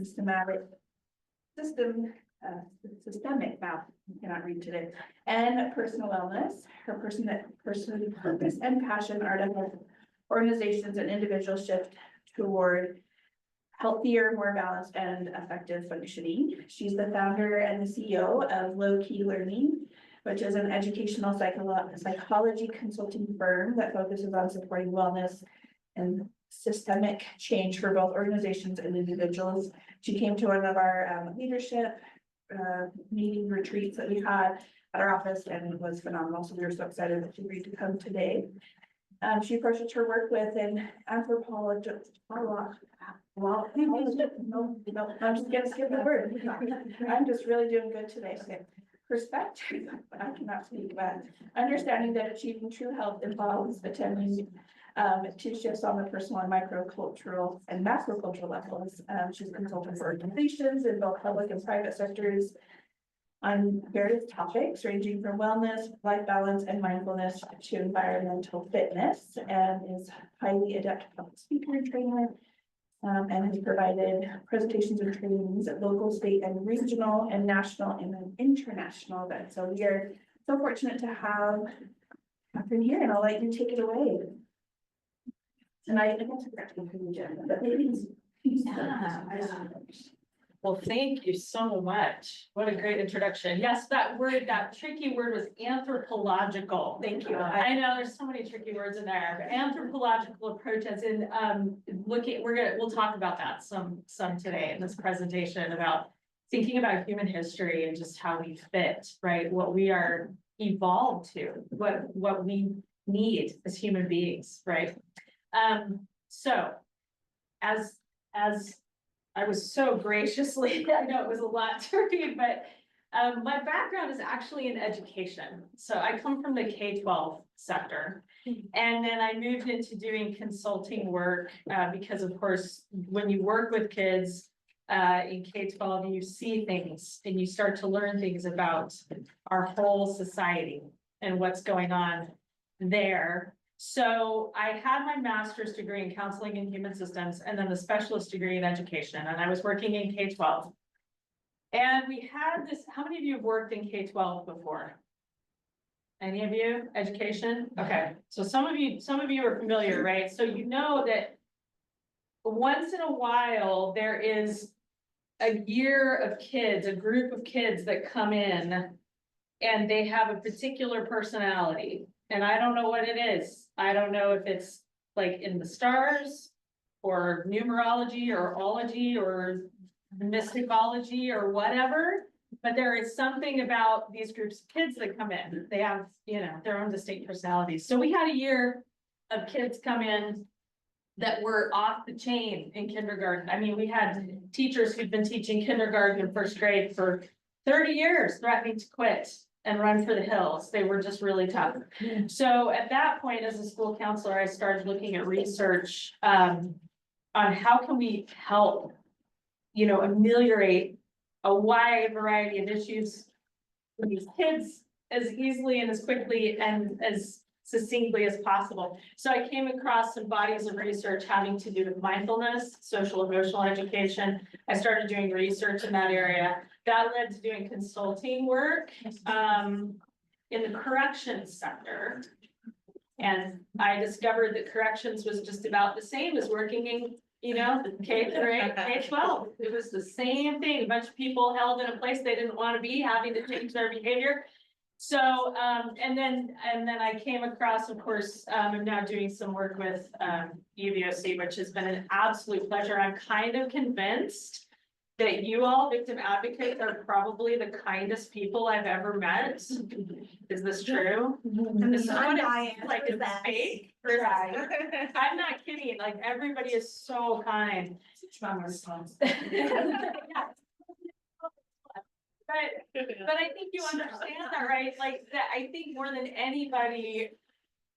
systemic, wow, I cannot read today, and personal wellness. Her personal purpose and passion are to help organizations and individuals shift toward healthier, more balanced, and effective functioning. She's the founder and the CEO of Lokey Learning, which is an educational psychology consulting firm that focuses on supporting wellness and systemic change for both organizations and individuals. She came to one of our leadership meeting retreats that we had at our office and was phenomenal. So we were so excited that she agreed to come today. She approaches her work with an anthropologist. Well, no, I'm just gonna skip the word. I'm just really doing good today. Okay. Perspective, I cannot speak, but understanding that achieving true health involves attending to shifts on the personal and microcultural and macrocultural levels. She's consulted for organizations in both public and private sectors on various topics ranging from wellness, life balance, and mindfulness to environmental fitness, and is highly adept public speaker and trainer, and has provided presentations and trainings at local, state, and regional, and national, and international events. So we are so fortunate to have Cathryn here, and I'll let you take it away. And I guess I forgot to go through the agenda, but maybe. Well, thank you so much. What a great introduction. Yes, that word, that tricky word was anthropological. Thank you. I know there's so many tricky words in there. Anthropological approaches, and we'll talk about that some today in this presentation about thinking about human history and just how we fit, right? What we are evolved to, what we need as human beings, right? So as I was so graciously, I know it was a lot to read, but my background is actually in education. So I come from the K-12 sector, and then I moved into doing consulting work because, of course, when you work with kids in K-12, you see things and you start to learn things about our whole society and what's going on there. So I had my master's degree in counseling and human systems, and then the specialist degree in education, and I was working in K-12. And we had this, how many of you have worked in K-12 before? Any of you? Education? Okay, so some of you are familiar, right? So you know that once in a while, there is a year of kids, a group of kids that come in, and they have a particular personality. And I don't know what it is. I don't know if it's like in the stars or numerology or ology or mysticology or whatever, but there is something about these groups of kids that come in. They have, their own distinct personalities. So we had a year of kids come in that were off the chain in kindergarten. I mean, we had teachers who'd been teaching kindergarten and first grade for 30 years, threatening to quit and run for the hills. They were just really tough. So at that point, as a school counselor, I started looking at research on how can we help, ameliorate a wide variety of issues for these kids as easily and as quickly and as succinctly as possible. So I came across some bodies of research having to do with mindfulness, social emotional education. I started doing research in that area. That led to doing consulting work in the corrections sector. And I discovered that corrections was just about the same as working in, K-8, K-12. It was the same thing. A bunch of people held in a place they didn't want to be, having to change their behavior. So, and then I came across, of course, I'm now doing some work with EVOC, which has been an absolute pleasure. I'm kind of convinced that you all victim advocates are probably the kindest people I've ever met. Is this true? This is what it's like, is that fake? I'm not kidding, like everybody is so kind. But I think you understand that, right? Like that, I think more than anybody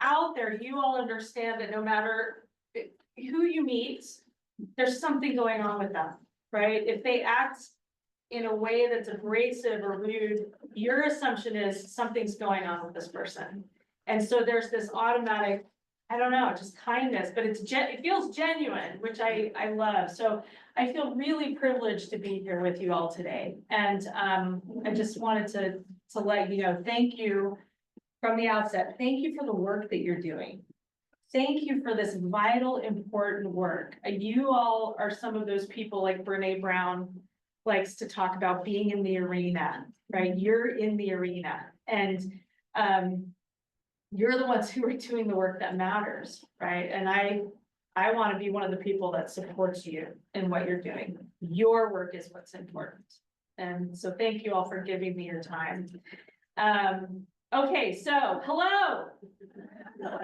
out there, you all understand that no matter who you meet, there's something going on with them, right? If they act in a way that's abrasive or rude, your assumption is something's going on with this person. And so there's this automatic I don't know, just kindness, but it feels genuine, which I love. So I feel really privileged to be here with you all today. And I just wanted to let you know, thank you from the outset. Thank you for the work that you're doing. Thank you for this vital, important work. You all are some of those people like Brene Brown likes to talk about being in the arena, right? You're in the arena, and you're the ones who are doing the work that matters, right? And I want to be one of the people that supports you in what you're doing. Your work is what's important. And so thank you all for giving me your time. Okay, so hello. No.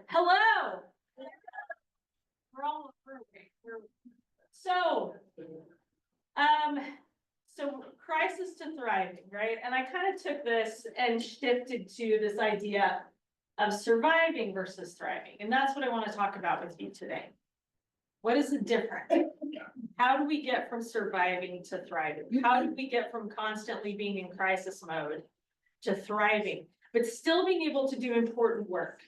Hello. We're all so crisis to thriving, right? And I kind of took this and shifted to this idea of surviving versus thriving. And that's what I want to talk about with you today. What is the difference? How do we get from surviving to thriving? How do we get from constantly being in crisis mode to thriving, but still being able to do important work,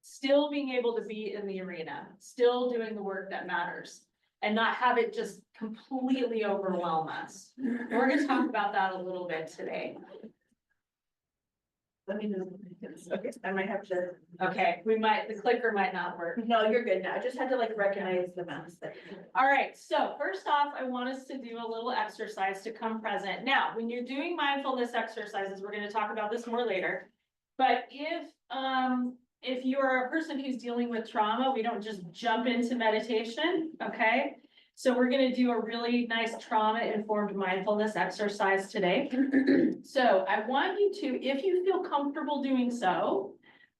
still being able to be in the arena, still doing the work that matters, and not have it just completely overwhelm us? And we're going to talk about that a little bit today. Let me know. Okay, I might have to. Okay, the clicker might not work. No, you're good now. I just had to like recognize the mouse thing. All right, so first off, I want us to do a little exercise to come present. Now, when you're doing mindfulness exercises, we're going to talk about this more later. But if you're a person who's dealing with trauma, we don't just jump into meditation, okay? So we're going to do a really nice trauma-informed mindfulness exercise today. So I want you to, if you feel comfortable doing so,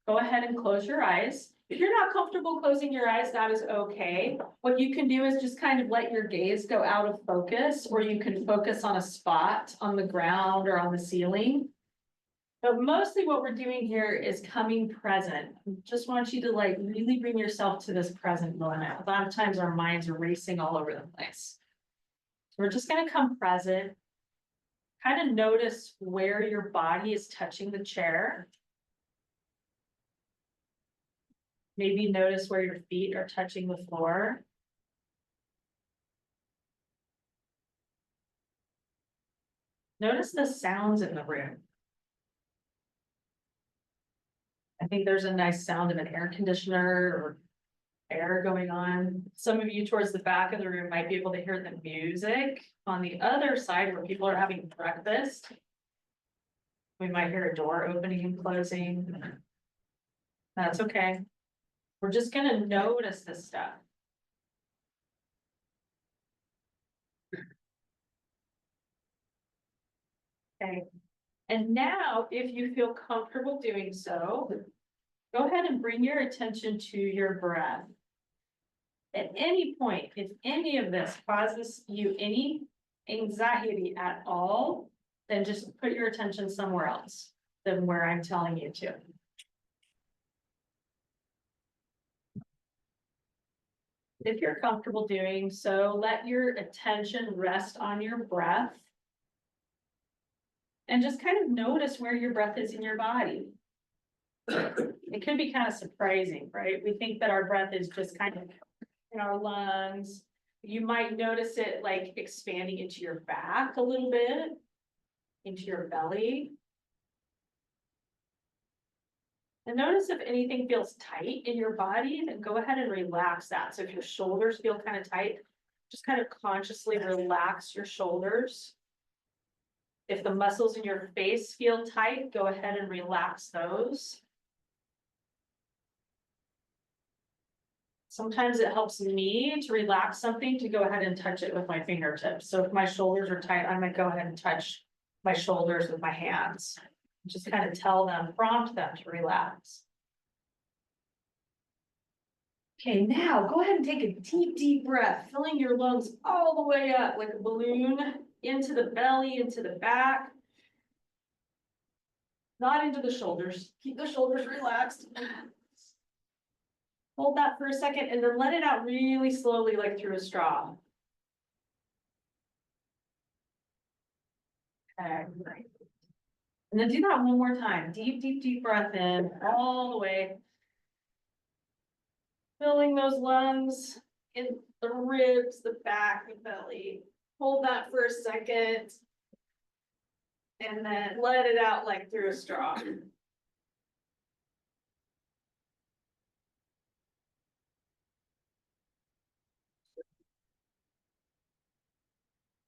go ahead and close your eyes. If you're not comfortable closing your eyes, that is okay. What you can do is just kind of let your gaze go out of focus, or you can focus on a spot on the ground or on the ceiling. But mostly what we're doing here is coming present. Just want you to like really bring yourself to this present moment. A lot of times our minds are racing all over the place. So we're just going to come present. Kind of notice where your body is touching the chair. Maybe notice where your feet are touching the floor. Notice the sounds in the room. I think there's a nice sound of an air conditioner or air going on. Some of you towards the back of the room might be able to hear the music. On the other side where people are having breakfast, we might hear a door opening and closing. That's okay. We're just going to notice this stuff. Okay. And now, if you feel comfortable doing so, go ahead and bring your attention to your breath. At any point, if any of this causes you any anxiety at all, then just put your attention somewhere else than where I'm telling you to. If you're comfortable doing so, let your attention rest on your breath. And just kind of notice where your breath is in your body. It can be kind of surprising, right? We think that our breath is just kind of in our lungs. You might notice it like expanding into your back a little bit, into your belly. And notice if anything feels tight in your body, then go ahead and relax that. So if your shoulders feel kind of tight, just kind of consciously relax your shoulders. If the muscles in your face feel tight, go ahead and relax those. Sometimes it helps me to relax something to go ahead and touch it with my fingertips. So if my shoulders are tight, I might go ahead and touch my shoulders with my hands. Just kind of tell them, prompt them to relax. Okay, now go ahead and take a deep, deep breath, filling your lungs all the way up like a balloon, into the belly, into the back. Not into the shoulders. Keep the shoulders relaxed. Hold that for a second and then let it out really slowly, like through a straw. Okay, And then do that one more time. Deep, deep, deep breath in all the way. Filling those lungs, in the ribs, the back, the belly. Hold that for a second. And then let it out like through a straw.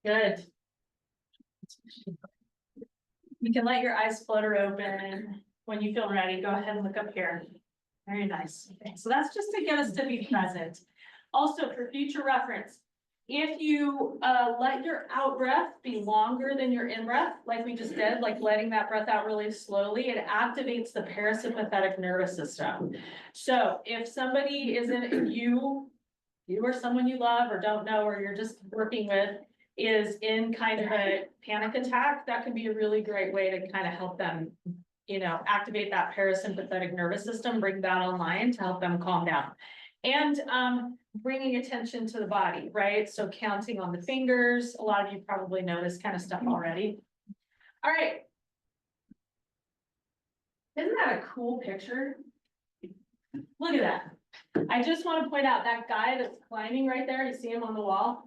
Good. You can let your eyes flutter open. When you feel ready, go ahead and look up here. Very nice. Okay, so that's just to get us to be present. Also, for future reference, if you let your out breath be longer than your in breath, like we just did, like letting that breath out really slowly, it activates the parasympathetic nervous system. So if somebody isn't, if you or someone you love or don't know, or you're just working with, is in kind of a panic attack, that can be a really great way to kind of help them, you know, activate that parasympathetic nervous system, bring that online to help them calm down. And bringing attention to the body, right? So counting on the fingers, a lot of you probably know this kind of stuff already. All right. Isn't that a cool picture? Look at that. I just want to point out that guy that's climbing right there, you see him on the wall?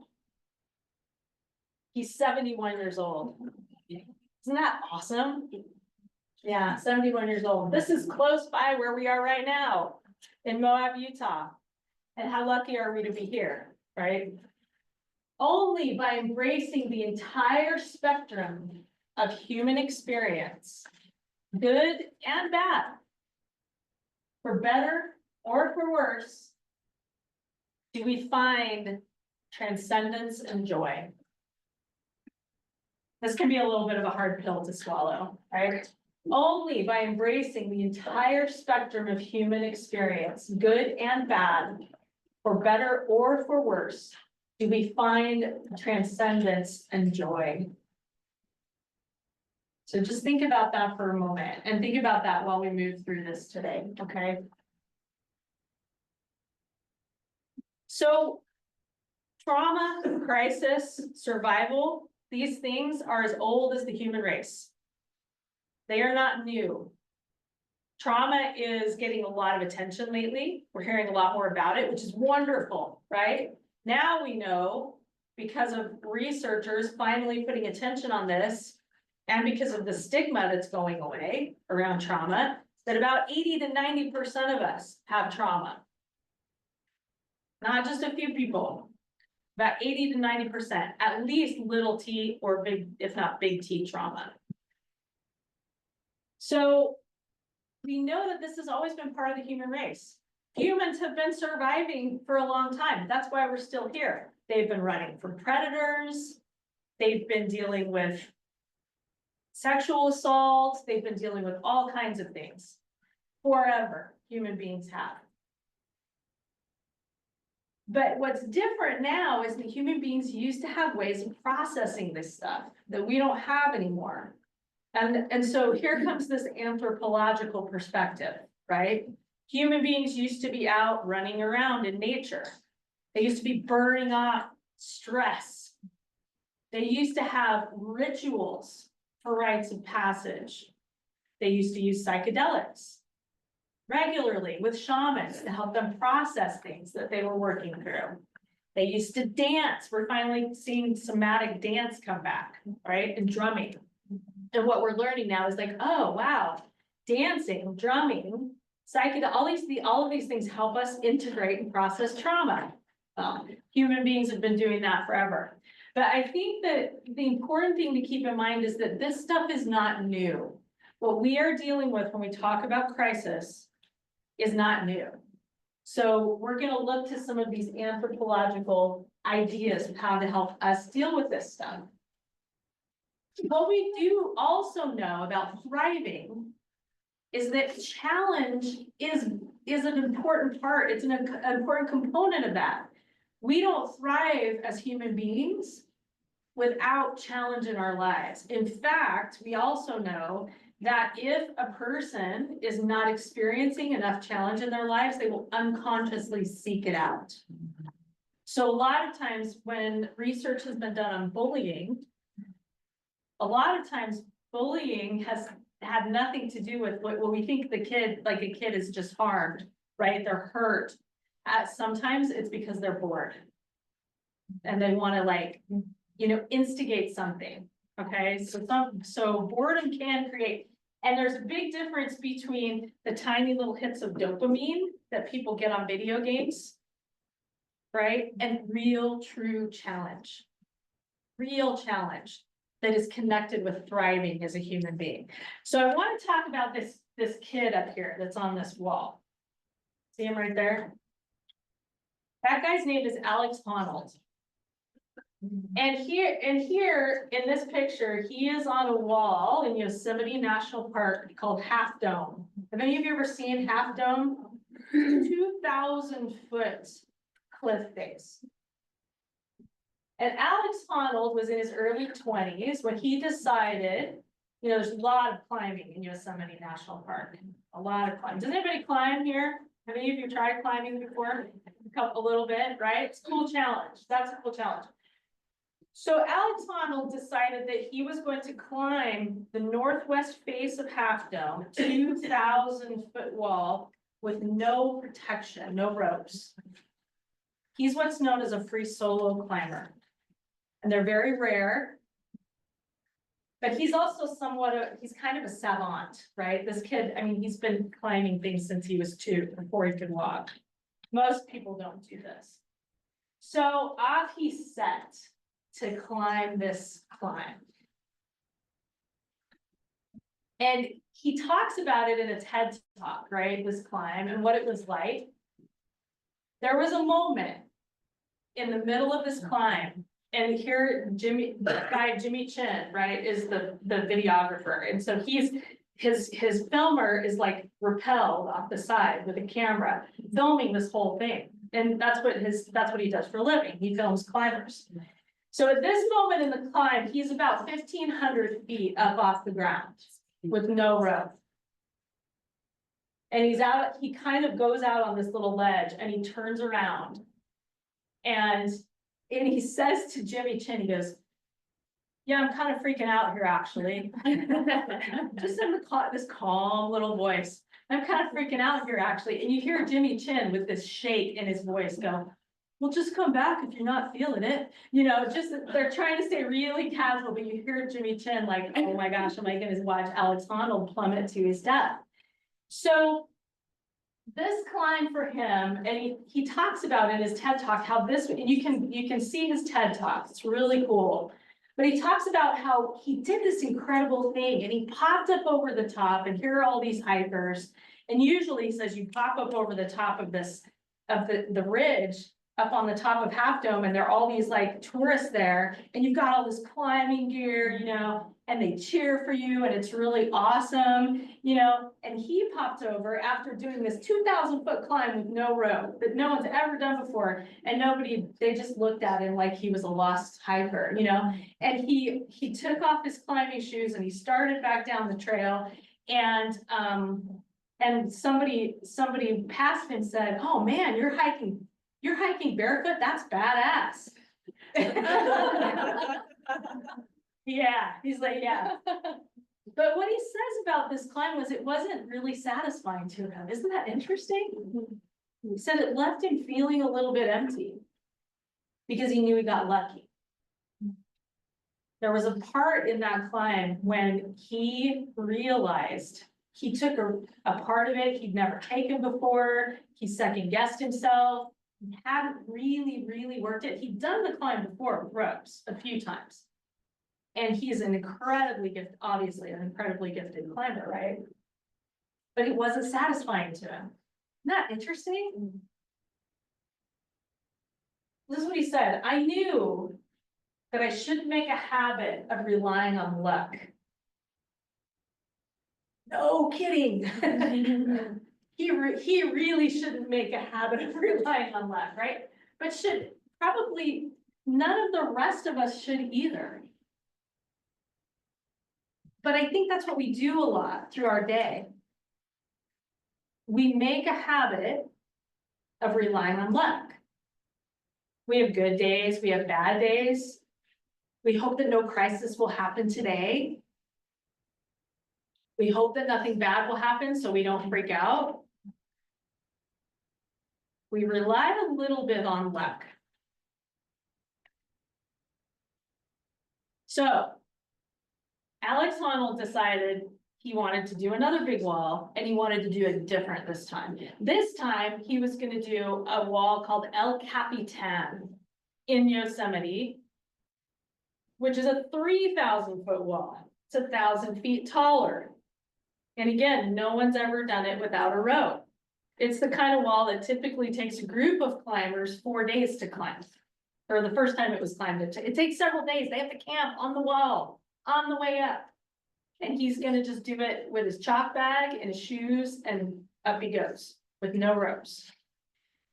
He's 71 years old. Isn't that awesome? Yeah, 71 years old. This is close by where we are right now in Moab, Utah. And how lucky are we to be here, right? Only by embracing the entire spectrum of human experience, good and bad, for better or for worse, do we find transcendence and joy. This can be a little bit of a hard pill to swallow, right? Only by embracing the entire spectrum of human experience, good and bad, for better or for worse, do we find transcendence and joy. So just think about that for a moment, and think about that while we move through this today, okay? So trauma, crisis, survival, these things are as old as the human race. They are not new. Trauma is getting a lot of attention lately. We're hearing a lot more about it, which is wonderful, right? Now we know, because of researchers finally putting attention on this, and because of the stigma that's going away around trauma, that about 80 to 90% of us have trauma. Not just a few people. About 80 to 90%, at least little t or big, if not big T trauma. So we know that this has always been part of the human race. Humans have been surviving for a long time. That's why we're still here. They've been running from predators. They've been dealing with sexual assault. They've been dealing with all kinds of things. Forever, human beings have. But what's different now is that human beings used to have ways of processing this stuff that we don't have anymore. And so here comes this anthropological perspective, right? Human beings used to be out running around in nature. They used to be burning off stress. They used to have rituals for rites of passage. They used to use psychedelics regularly with shamans to help them process things that they were working through. They used to dance. We're finally seeing somatic dance come back, right? And drumming. And what we're learning now is like, oh, wow, dancing, drumming, psychedelics, all of these things help us integrate and process trauma. Human beings have been doing that forever. But I think that the important thing to keep in mind is that this stuff is not new. What we are dealing with when we talk about crisis is not new. So we're going to look to some of these anthropological ideas of how to help us deal with this stuff. What we do also know about thriving is that challenge is an important part. It's an important component of that. We don't thrive as human beings without challenge in our lives. In fact, we also know that if a person is not experiencing enough challenge in their lives, they will unconsciously seek it out. So a lot of times when research has been done on bullying, a lot of times bullying has had nothing to do with what we think the kid, like a kid is just harmed, right? They're hurt. Sometimes it's because they're bored. And they want to like, instigate something, okay? So boredom can create, and there's a big difference between the tiny little hits of dopamine that people get on video games, right? And real, true challenge. Real challenge that is connected with thriving as a human being. So I want to talk about this kid up here that's on this wall. See him right there? That guy's name is Alex Honnold. And here in this picture, he is on a wall in Yosemite National Park called Half Dome. Have any of you ever seen Half Dome? 2,000-foot cliff face. And Alex Honnold was in his early 20s when he decided, there's a lot of climbing in Yosemite National Park. A lot of climbing. Does anybody climb here? Have any of you tried climbing before? A little bit, right? It's a cool challenge. That's a cool challenge. So Alex Honnold decided that he was going to climb the northwest face of Half Dome, 2,000-foot wall with no protection, no ropes. He's what's known as a free solo climber. And they're very rare. But he's also he's kind of a savant, right? This kid, he's been climbing things since he was 2, before he could walk. Most people don't do this. So off he set to climb this climb. And he talks about it in a TED talk, right? This climb and what it was like. There was a moment in the middle of this climb, and here Jimmy Chin, right, is the videographer. And so his filmer is like rappelled off the side with a camera, filming this whole thing. And that's what he does for a living. He films climbers. So at this moment in the climb, he's about 1,500 feet up off the ground with no rope. And he kind of goes out on this little ledge and he turns around and he says to Jimmy Chin, he goes, "Yeah, I'm kind of freaking out here, actually." Just in this calm little voice. "I'm kind of freaking out here, actually." And you hear Jimmy Chin with this shake in his voice go, "Well, just come back if you're not feeling it." They're trying to stay really casual, but you hear Jimmy Chin like, "Oh my gosh, am I going to watch Alex Honnold plummet to his death?" So this climb for him, and he talks about in his TED talk how and you can see his TED talk. It's really cool. But he talks about how he did this incredible thing and he popped up over the top, and here are all these hikers. And usually he says you pop up over the top of the ridge up on the top of Half Dome, and there are all these like tourists there, and you've got all this climbing gear, and they cheer for you, and it's really awesome, and he popped over after doing this 2,000-foot climb with no rope that no one's ever done before, and they just looked at him like he was a lost hiker, and he took off his climbing shoes and he started back down the trail, and somebody passed him and said, "Oh man, you're hiking barefoot? That's badass." Yeah, he's like, yeah. But what he says about this climb was it wasn't really satisfying to him. Isn't that interesting? He said it left him feeling a little bit empty because he knew he got lucky. There was a part in that climb when he realized he took a part of it he'd never taken before. He second-guessed himself. He hadn't really, really worked it. He'd done the climb before with ropes a few times. And he's obviously an incredibly gifted climber, right? But it wasn't satisfying to him. Isn't that interesting? This is what he said. "I knew that I shouldn't make a habit of relying on luck." No kidding. He really shouldn't make a habit of relying on luck, right? But probably none of the rest of us should either. But I think that's what we do a lot through our day. We make a habit of relying on luck. We have good days, we have bad days. We hope that no crisis will happen today. We hope that nothing bad will happen, so we don't freak out. We rely a little bit on luck. So Alex Honnold decided he wanted to do another big wall, and he wanted to do it different this time. This time, he was gonna do a wall called El Capitan in Yosemite, which is a 3,000-foot wall. It's 1,000 feet taller. And again, no one's ever done it without a rope. It's the kind of wall that typically takes a group of climbers 4 days to climb. Or the first time it was climbed, it takes several days. They have to camp on the wall, on the way up. And he's gonna just do it with his chalk bag and his shoes, and up he goes with no ropes.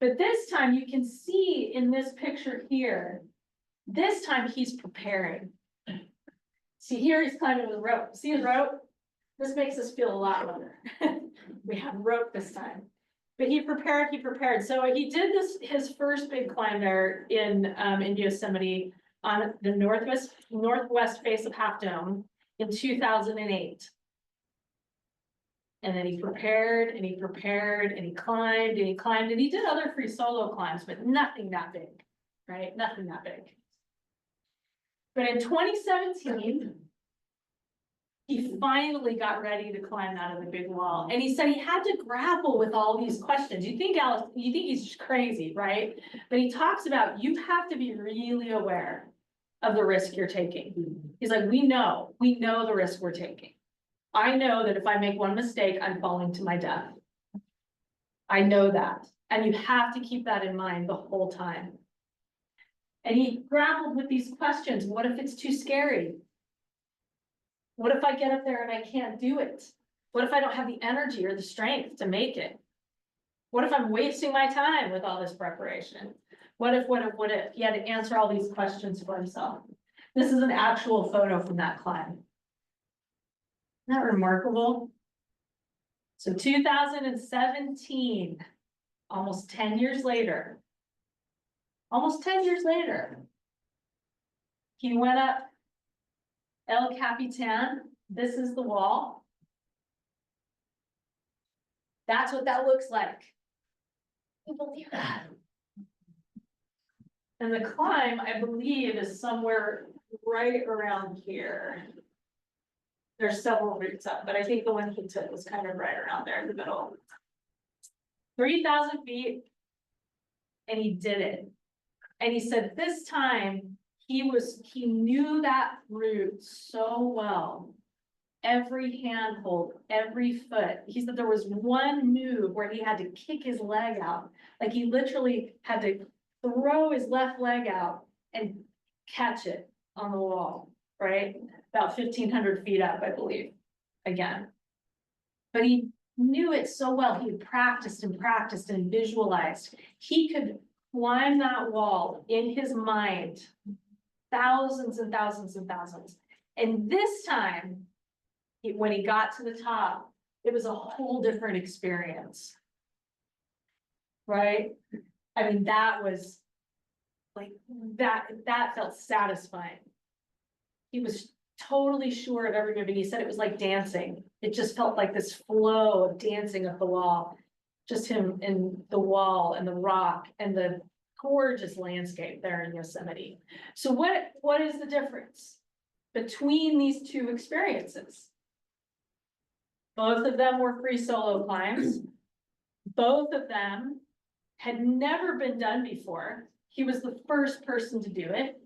But this time you can see in this picture here, this time he's preparing. See, here he's climbing with a rope. See his rope? This makes us feel a lot better. We have rope this time. But he prepared. So he did his first big climb there in Yosemite on the northwest face of Half Dome in 2008. And then he prepared and he climbed and he did other free solo climbs, but nothing that big, right? Nothing that big. But in 2017, he finally got ready to climb out of the big wall. And he said he had to grapple with all these questions. You think he's just crazy, right? But he talks about, you have to be really aware of the risk you're taking. He's like, we know the risk we're taking. I know that if I make one mistake, I'm falling to my death. I know that. And you have to keep that in mind the whole time. And he grappled with these questions. What if it's too scary? What if I get up there and I can't do it? What if I don't have the energy or the strength to make it? What if I'm wasting my time with all this preparation? What if? He had to answer all these questions for himself. This is an actual photo from that climb. Isn't that remarkable? So 2017, almost 10 years later, he went up El Capitan. This is the wall. That's what that looks like. Can you believe that? And the climb, I believe, is somewhere right around here. There's several routes up, but I think the one he took was kind of right around there in the middle. 3,000 feet, and he did it. And he said this time, he knew that route so well. Every handhold, every foot. He said there was one move where he had to kick his leg out. Like he literally had to throw his left leg out and catch it on the wall, right? About 1,500 feet up, I believe, again. But he knew it so well. He had practiced and visualized. He could climb that wall in his mind, thousands and thousands and thousands. And this time, when he got to the top, it was a whole different experience. Right? I mean, that was like, that felt satisfying. He was totally sure of every move, and he said it was like dancing. It just felt like this flow of dancing up the wall. Just him and the wall and the rock and the gorgeous landscape there in Yosemite. So what is the difference between these two experiences? Both of them were free solo climbs. Both of them had never been done before. He was the first person to do it.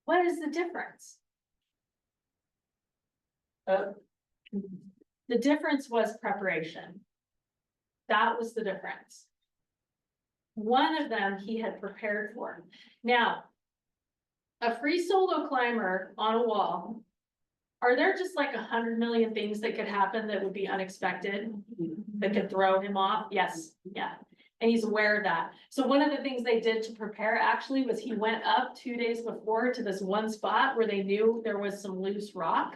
What is the difference? The difference was preparation. That was the difference. One of them he had prepared for. Now, a free solo climber on a wall, are there just like 100 million things that could happen that would be unexpected, that could throw him off? Yes, yeah. And he's aware of that. So one of the things they did to prepare actually was he went up 2 days before to this one spot where they knew there was some loose rock.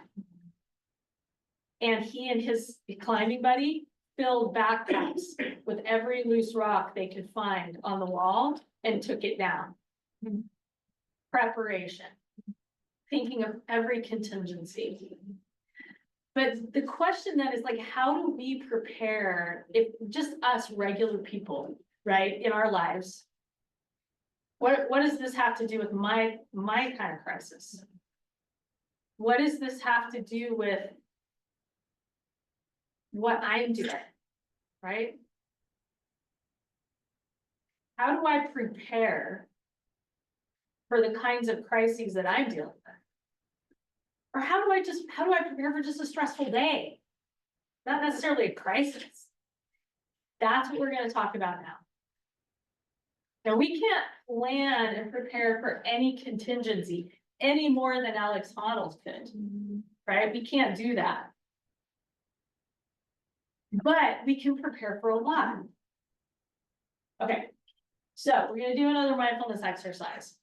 And he and his climbing buddy filled backpacks with every loose rock they could find on the wall and took it down. Preparation. thinking of every contingency. But the question then is like, how do we prepare if just us regular people, right, in our lives? What does this have to do with my kind of crisis? What does this have to do with what I'm doing, right? How do I prepare for the kinds of crises that I'm dealing with? Or how do I prepare for just a stressful day? Not necessarily a crisis. That's what we're gonna talk about now. Now, we can't plan and prepare for any contingency any more than Alex Honnold could, right? We can't do that. But we can prepare for a lot. Okay, so we're gonna do another mindfulness exercise.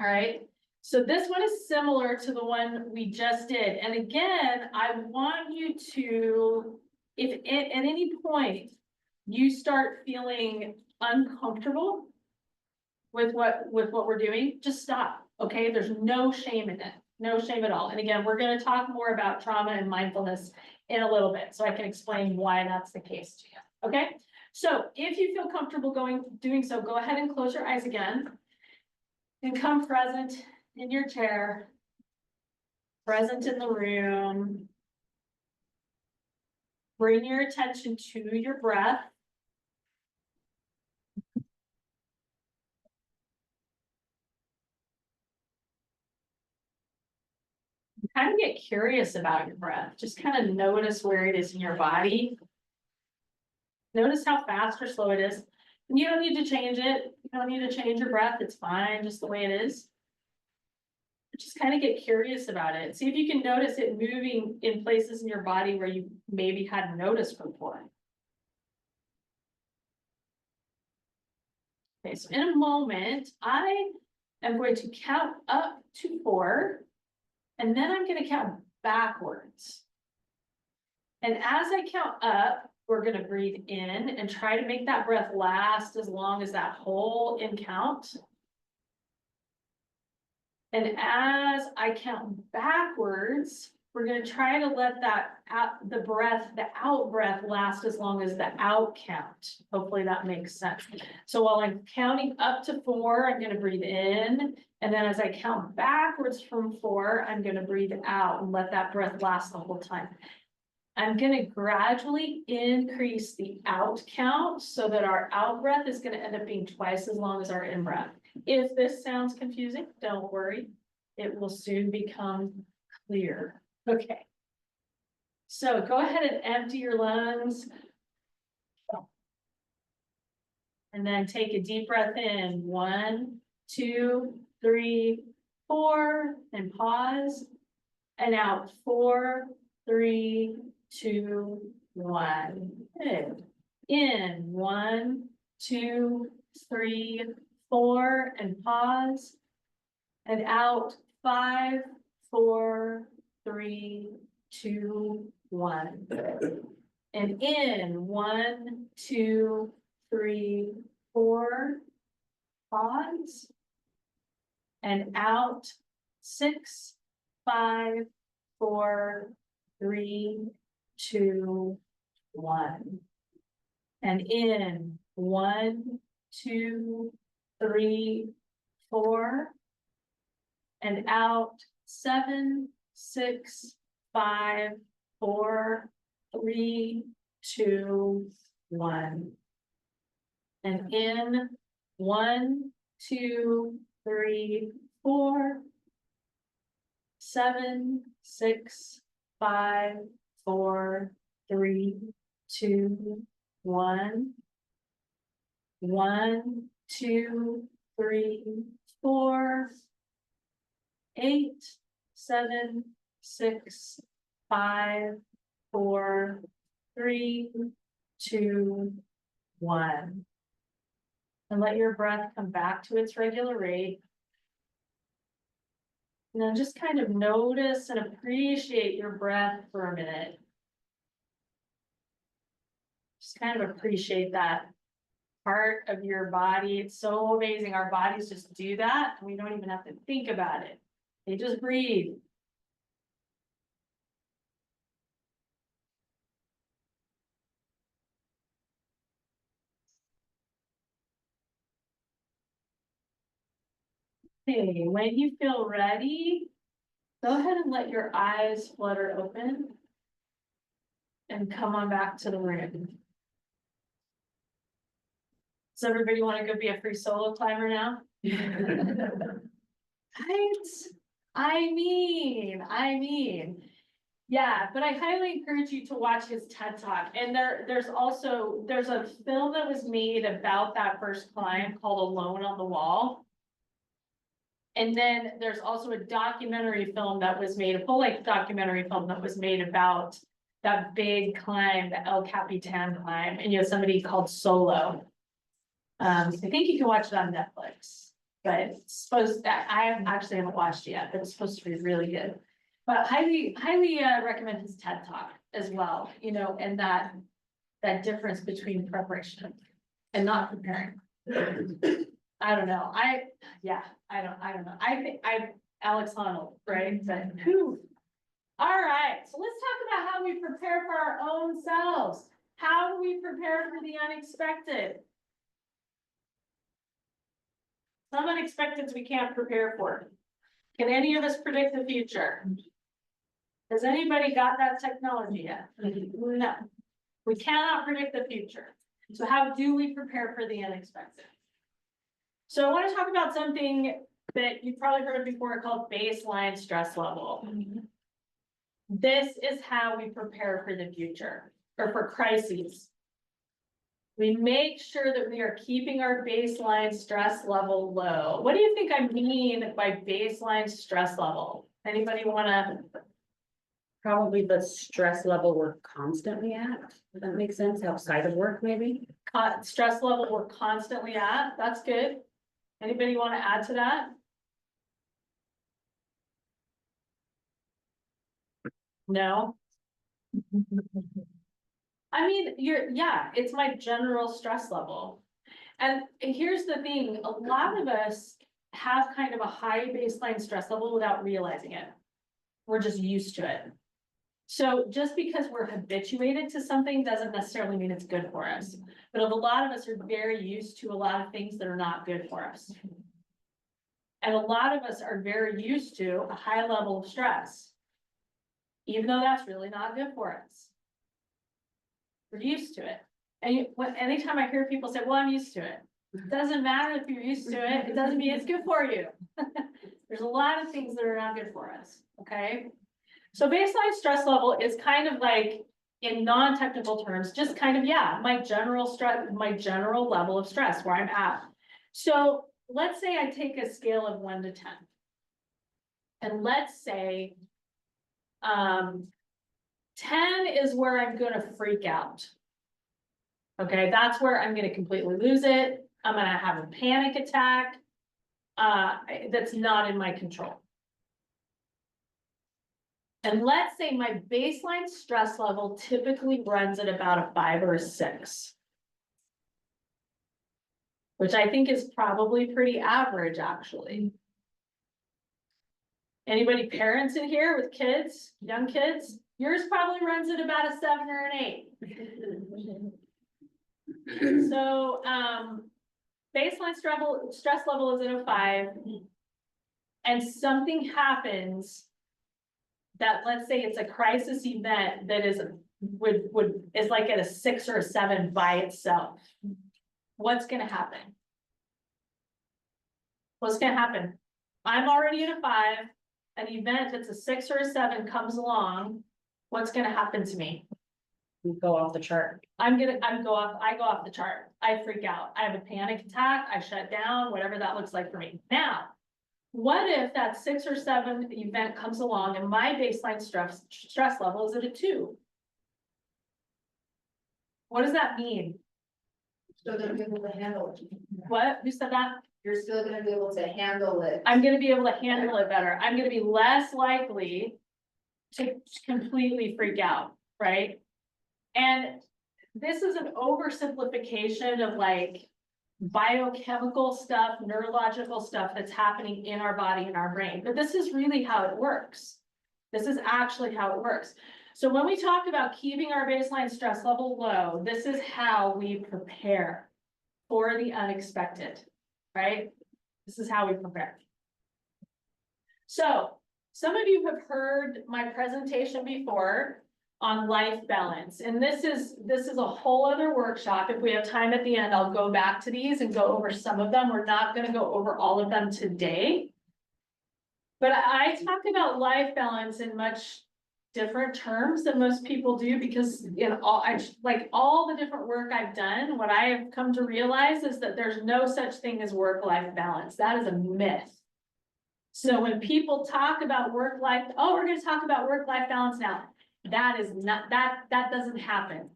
All right, so this one is similar to the one we just did. And again, I want you to, if at any point you start feeling uncomfortable with what we're doing, just stop. Okay, there's no shame in it, no shame at all. And again, we're going to talk more about trauma and mindfulness in a little bit, so I can explain why that's the case to you. Okay, so if you feel comfortable doing so, go ahead and close your eyes again and come present in your chair, present in the room. Bring your attention to your breath. Kind of get curious about your breath. Just kind of notice where it is in your body. Notice how fast or slow it is. And you don't need to change it. You don't need to change your breath. It's fine just the way it is. Just kind of get curious about it. See if you can notice it moving in places in your body where you maybe hadn't noticed before. Okay, so in a moment, I am going to count up to 4. And then I'm going to count backwards. And as I count up, we're going to breathe in and try to make that breath last as long as that whole in count. And as I count backwards, we're going to try to let that the out breath last as long as the out count. Hopefully that makes sense. So while I'm counting up to 4, I'm going to breathe in. And then as I count backwards from 4, I'm going to breathe out and let that breath last the whole time. I'm going to gradually increase the out count so that our out breath is going to end up being twice as long as our in breath. If this sounds confusing, don't worry. It will soon become clear. Okay. So go ahead and empty your lungs. And then take a deep breath in. 1, 2, 3, 4, and pause. And out 4, 3, 2, 1. Good. In 1, 2, 3, 4, and pause. And out 5, 4, 3, 2, 1. And in 1, 2, 3, 4. Pause. And out 6, 5, 4, 3, 2, 1. And in 1, 2, 3, 4. And out 7, 6, 5, 4, 3, 2, 1. And in 1, 2, 3, 4, 7, 6, 5, 4, 3, 2, 1. 1, 2, 3, 4. 8, 7, 6, 5, 4, 3, 2, 1. And let your breath come back to its regular rate. And then just kind of notice and appreciate your breath for a minute. Just kind of appreciate that part of your body. It's so amazing. Our bodies just do that, and we don't even have to think about it. They just breathe. Okay, when you feel ready, go ahead and let your eyes flutter open. And come on back to the room. Does everybody want to go be a free solo climber now? Right? I mean. Yeah, but I highly encourage you to watch his TED Talk. And there's a film that was made about that first climb called Alone on the Wall. And then there's also a documentary film that was made, a full-length documentary film that was made about that big climb, the El Capitan climb, and somebody called Solo. I think you can watch it on Netflix, but it's supposed that I actually haven't watched it yet, but it's supposed to be really good. But highly recommend his TED Talk as well, and that difference between preparation and not preparing. I don't know. I don't know. I think Alex Honnold, right? But who? All right, so let's talk about how we prepare for our own selves. How do we prepare for the unexpected? Some unexpecteds we can't prepare for. Can any of us predict the future? Has anybody got that technology yet? No, we cannot predict the future. So how do we prepare for the unexpected? So I want to talk about something that you've probably heard of before called baseline stress level. This is how we prepare for the future or for crises. We make sure that we are keeping our baseline stress level low. What do you think I mean by baseline stress level? Anybody want to? Probably the stress level we're constantly at. Does that make sense? Outside of work, maybe? Stress level we're constantly at. That's good. Anybody want to add to that? No. I mean, it's my general stress level. And here's the thing, a lot of us have kind of a high baseline stress level without realizing it. We're just used to it. So just because we're habituated to something doesn't necessarily mean it's good for us. But a lot of us are very used to a lot of things that are not good for us. And a lot of us are very used to a high level of stress, even though that's really not good for us. We're used to it. And anytime I hear people say, well, I'm used to it. It doesn't matter if you're used to it. It doesn't mean it's good for you. There's a lot of things that are not good for us, okay? So baseline stress level is kind of like, in non-technical terms, just kind of, my general stress, my general level of stress where I'm at. So let's say I take a scale of 1 to 10. And let's say 10 is where I'm gonna freak out. Okay, that's where I'm gonna completely lose it. I'm gonna have a panic attack. That's not in my control. And let's say my baseline stress level typically runs at about a 5 or a 6. Which I think is probably pretty average, actually. Anybody parents in here with kids, young kids? Yours probably runs at about a 7 or an 8. So, baseline stress level is at a 5. And something happens that, let's say it's a crisis event that is like at a 6 or a 7 by itself. What's gonna happen? What's gonna happen? I'm already at a 5. An event that's a 6 or a 7 comes along. What's gonna happen to me? You go off the chart. I go off the chart. I freak out. I have a panic attack. I shut down, whatever that looks like for me. Now, what if that 6 or 7 event comes along and my baseline stress level is at a 2? What does that mean? Still gonna be able to handle it. What? Who said that? You're still gonna be able to handle it. I'm gonna be able to handle it better. I'm gonna be less likely to completely freak out, right? And this is an oversimplification of like biochemical stuff, neurological stuff that's happening in our body and our brain, but this is really how it works. This is actually how it works. So when we talk about keeping our baseline stress level low, this is how we prepare for the unexpected, right? This is how we prepare. So some of you have heard my presentation before on life balance, and this is a whole other workshop. If we have time at the end, I'll go back to these and go over some of them. We're not going to go over all of them today. But I talk about life balance in much different terms than most people do, because in all the different work I've done, what I have come to realize is that there's no such thing as work-life balance. That is a myth. So when people talk about work-life, oh, we're going to talk about work-life balance now. That is not, that doesn't happen.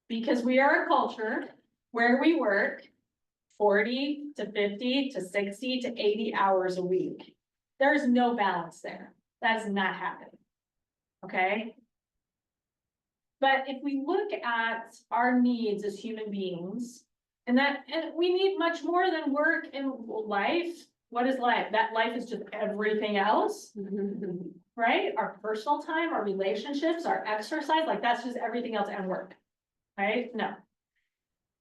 Because we are a culture where we work 40 to 50 to 60 to 80 hours a week. There's no balance there. That is not happening. Okay. But if we look at our needs as human beings, and we need much more than work and life. What is life? That life is just everything else, right? Our personal time, our relationships, our exercise, like that's just everything else and work, right? No.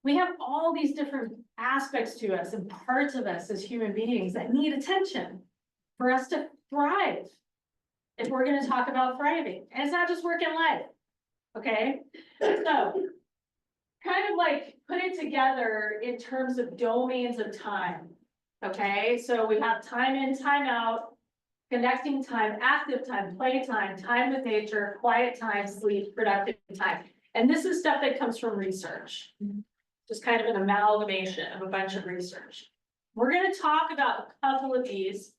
We have all these different aspects to us and parts of us as human beings that need attention for us to thrive. If we're going to talk about thriving, and it's not just work and life. Okay, so kind of like put it together in terms of domains of time. Okay, so we have time in, time out, connecting time, active time, play time, time with nature, quiet time, sleep, productive time. And this is stuff that comes from research, just kind of an amalgamation of a bunch of research. We're going to talk about a couple of these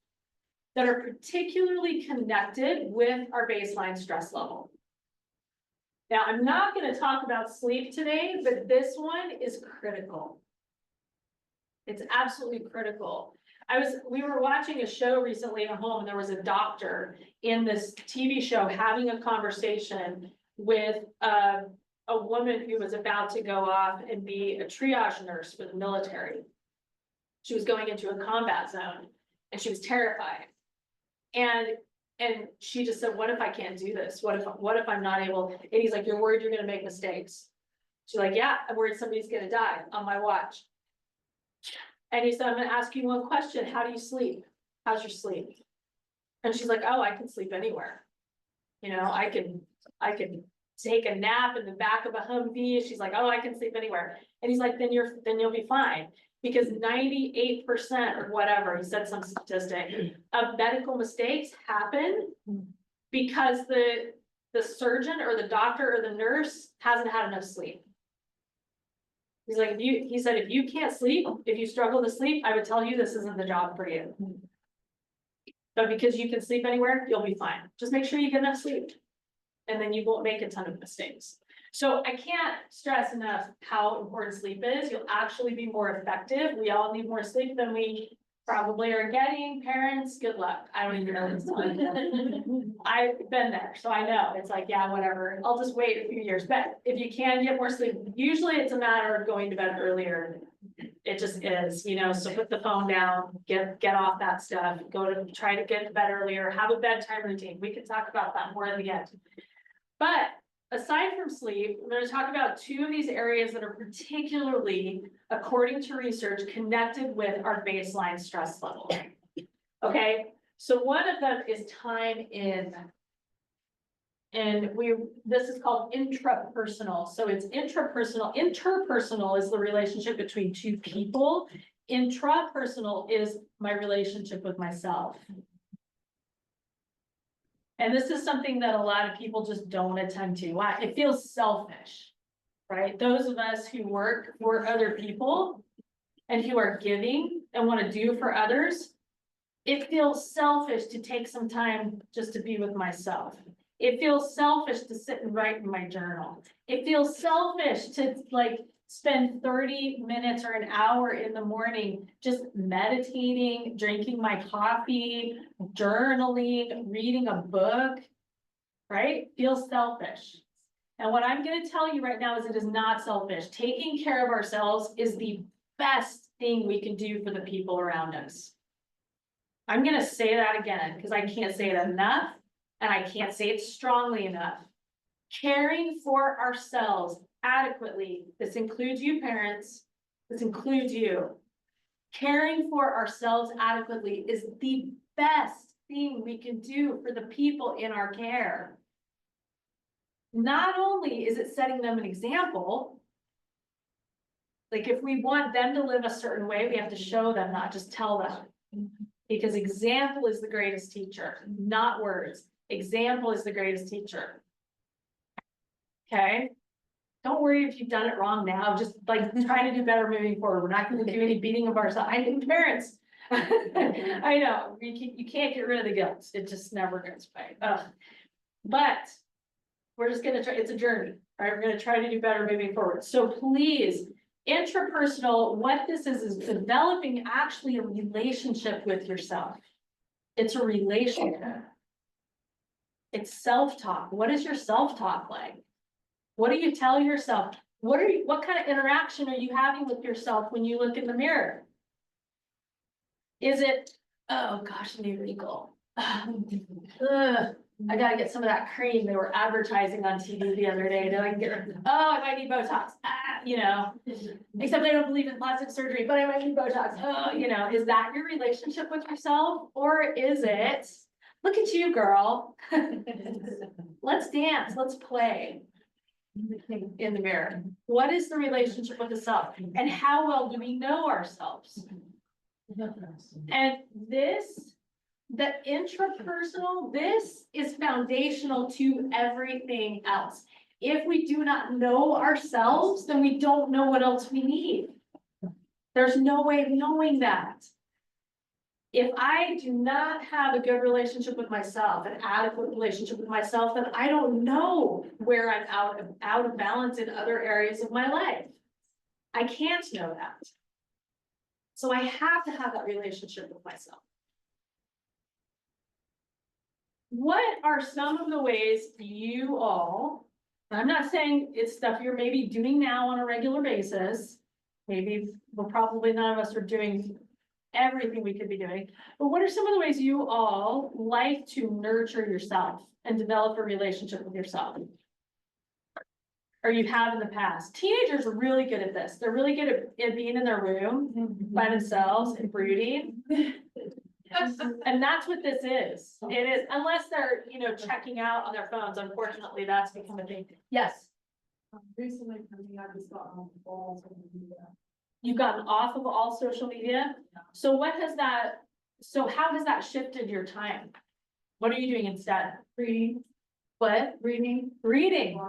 that are particularly connected with our baseline stress level. Now, I'm not going to talk about sleep today, but this one is critical. It's absolutely critical. We were watching a show recently at home, and there was a doctor in this TV show having a conversation with a woman who was about to go off and be a triage nurse for the military. She was going into a combat zone, and she was terrified. And she just said, what if I can't do this? What if I'm not able? And he's like, you're worried you're gonna make mistakes. She's like, yeah, I'm worried somebody's gonna die on my watch. And he said, I'm gonna ask you one question. How do you sleep? How's your sleep? And she's like, oh, I can sleep anywhere. You know, I can take a nap in the back of a Humvee. She's like, oh, I can sleep anywhere. And he's like, then you'll be fine. Because 98% or whatever, he said some statistic of medical mistakes happen because the surgeon or the doctor or the nurse hasn't had enough sleep. He's like, he said, if you can't sleep, if you struggle to sleep, I would tell you this isn't the job for you. But because you can sleep anywhere, you'll be fine. Just make sure you get enough sleep. And then you won't make a ton of mistakes. So I can't stress enough how important sleep is. You'll actually be more effective. We all need more sleep than we probably are getting. Parents, good luck. I don't even know this one. I've been there, so I know. It's like, yeah, whatever. I'll just wait a few years. But if you can get more sleep, usually it's a matter of going to bed earlier. It just is, you know, so put the phone down, get off that stuff, try to get to bed earlier, have a bedtime routine. We can talk about that more in the end. But aside from sleep, I'm going to talk about two of these areas that are particularly, according to research, connected with our baseline stress level. Okay, so one of them is time in. And this is called intrapersonal. So it's intrapersonal. Interpersonal is the relationship between two people. Intrapersonal is my relationship with myself. And this is something that a lot of people just don't attend to. Why? It feels selfish, right? Those of us who work for other people and who are giving and want to do for others, it feels selfish to take some time just to be with myself. It feels selfish to sit and write in my journal. It feels selfish to spend 30 minutes or an hour in the morning just meditating, drinking my coffee, journaling, reading a book, right? Feels selfish. And what I'm going to tell you right now is it is not selfish. Taking care of ourselves is the best thing we can do for the people around us. I'm gonna say that again, because I can't say it enough, and I can't say it strongly enough. Caring for ourselves adequately, this includes you parents, this includes you. Caring for ourselves adequately is the best thing we can do for the people in our care. Not only is it setting them an example, like if we want them to live a certain way, we have to show them, not just tell them. Because example is the greatest teacher, not words. Example is the greatest teacher. Okay? Don't worry if you've done it wrong now, just like try to do better moving forward. We're not gonna do any beating of ourselves. I think parents. I know, you can't get rid of the guilt. It just never goes away. But we're just gonna try, it's a journey, right? We're gonna try to do better moving forward. So please, intrapersonal, what this is developing actually a relationship with yourself. It's a relationship. It's self-talk. What is your self-talk like? What do you tell yourself? What kind of interaction are you having with yourself when you look in the mirror? Is it, oh gosh, new wrinkle. Ugh, I gotta get some of that cream they were advertising on TV the other day. Did I get rid of it? Oh, I might need Botox. You know, except I don't believe in plastic surgery, but I might need Botox. Oh, you know, is that your relationship with yourself? Or is it, look at you, girl. Let's dance, let's play. In the mirror. What is the relationship with the self? And how well do we know ourselves? And this, the intrapersonal, this is foundational to everything else. If we do not know ourselves, then we don't know what else we need. There's no way of knowing that. If I do not have a good relationship with myself, an adequate relationship with myself, then I don't know where I'm out of balance in other areas of my life. I can't know that. So I have to have that relationship with myself. What are some of the ways you all, and I'm not saying it's stuff you're maybe doing now on a regular basis. Maybe, well, probably none of us are doing everything we could be doing, but what are some of the ways you all like to nurture yourself and develop a relationship with yourself? Or you have in the past? Teenagers are really good at this. They're really good at being in their room by themselves and brooding. And that's what this is. It is, unless they're, you know, checking out on their phones. Unfortunately, that's become a thing. Yes. Recently, I just got on the balls and You've gotten off of all social media. So what has that, so how has that shifted your time? What are you doing instead? reading, What? reading. Reading,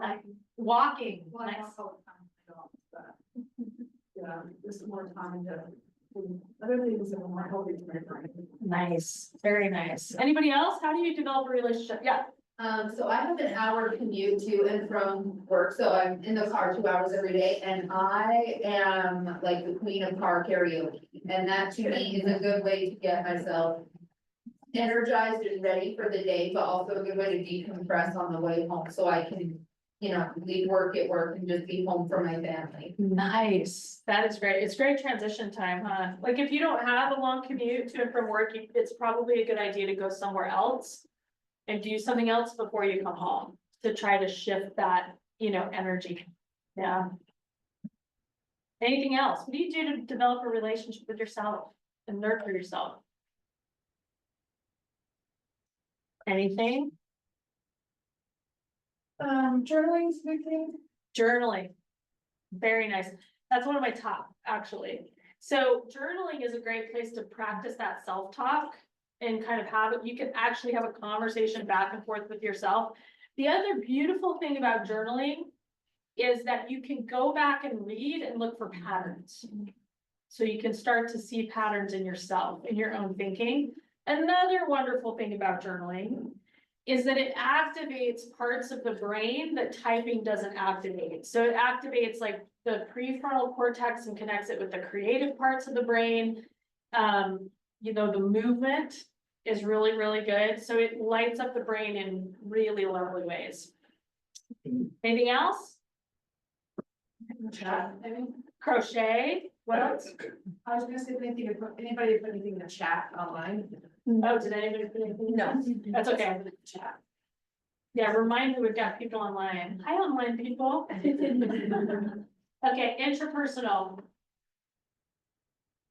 walking, Well, I nice. don't all the time, I don't, but, yeah, just more time to, other things that are more healthy to my brain. Nice, very nice. Anybody else? How do you develop a relationship? Yeah. So I have an hour commute to and from work, so I'm in the car 2 hours every day, and I am like the queen of car karaoke. And that to me is a good way to get myself energized and ready for the day, but also a good way to decompress on the way home, so I can, you know, leave work at work and just be home for my family. Nice. That is great. It's great transition time, huh? Like if you don't have a long commute to and from work, it's probably a good idea to go somewhere else and do something else before you come home to try to shift that, you know, energy. Yeah. Anything else? What do you do to develop a relationship with yourself and nurture yourself? Anything? Journaling, speaking. Journaling. Very nice. That's one of my top, actually. So journaling is a great place to practice that self-talk and kind of have it. You can actually have a conversation back and forth with yourself. The other beautiful thing about journaling is that you can go back and read and look for patterns. So you can start to see patterns in yourself, in your own thinking. Another wonderful thing about journaling is that it activates parts of the brain that typing doesn't activate. So it activates like the prefrontal cortex and connects it with the creative parts of the brain. You know, the movement is really, really good. So it lights up the brain in really lovely ways. Anything else? Crochet. What else? I was gonna say, if anybody put anything in the chat online? Oh, did anybody put anything? No. That's okay. Chat. Yeah, remind me, we've got people online. Hi, online people. Okay, interpersonal.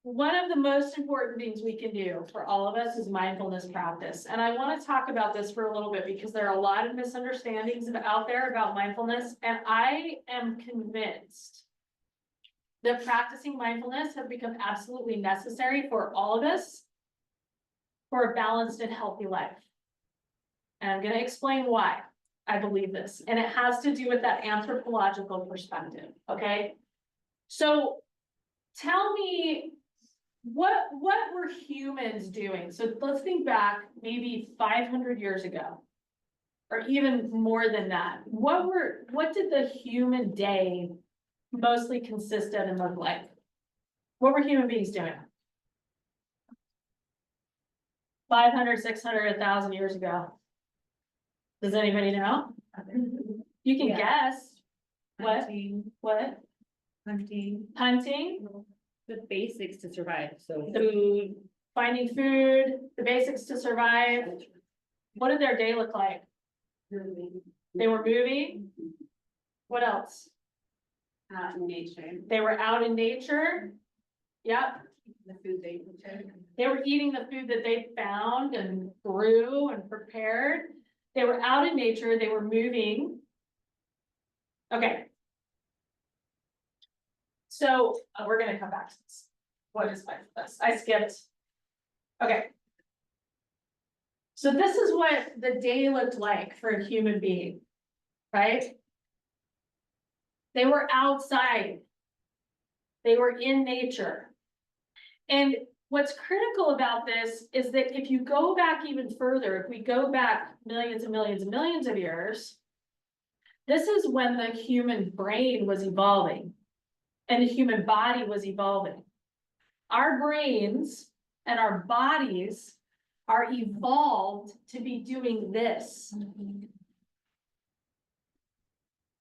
One of the most important things we can do for all of us is mindfulness practice. And I want to talk about this for a little bit because there are a lot of misunderstandings out there about mindfulness. And I am convinced that practicing mindfulness has become absolutely necessary for all of us for a balanced and healthy life. And I'm going to explain why I believe this. And it has to do with that anthropological perspective. Okay. So tell me, what were humans doing? So let's think back maybe 500 years ago, or even more than that. What did the human day mostly consist of and look like? What were human beings doing? 500, 600, 1,000 years ago. Does anybody know? You can Yeah. guess. What? Hunting. What? Hunting. Hunting, The basics to survive, so. food, finding food, the basics to survive. What did their day look like? They were moving. What else? Out in nature. They were out in nature. Yep, The food they took. they were eating the food that they found and grew and prepared. They were out in nature, they were moving. Okay. So we're gonna come back to this. What is mindfulness? I skipped. Okay. So this is what the day looked like for a human being, right? They were outside. They were in nature. And what's critical about this is that if you go back even further, if we go back millions and millions and millions of years, this is when the human brain was evolving and the human body was evolving. Our brains and our bodies are evolved to be doing this.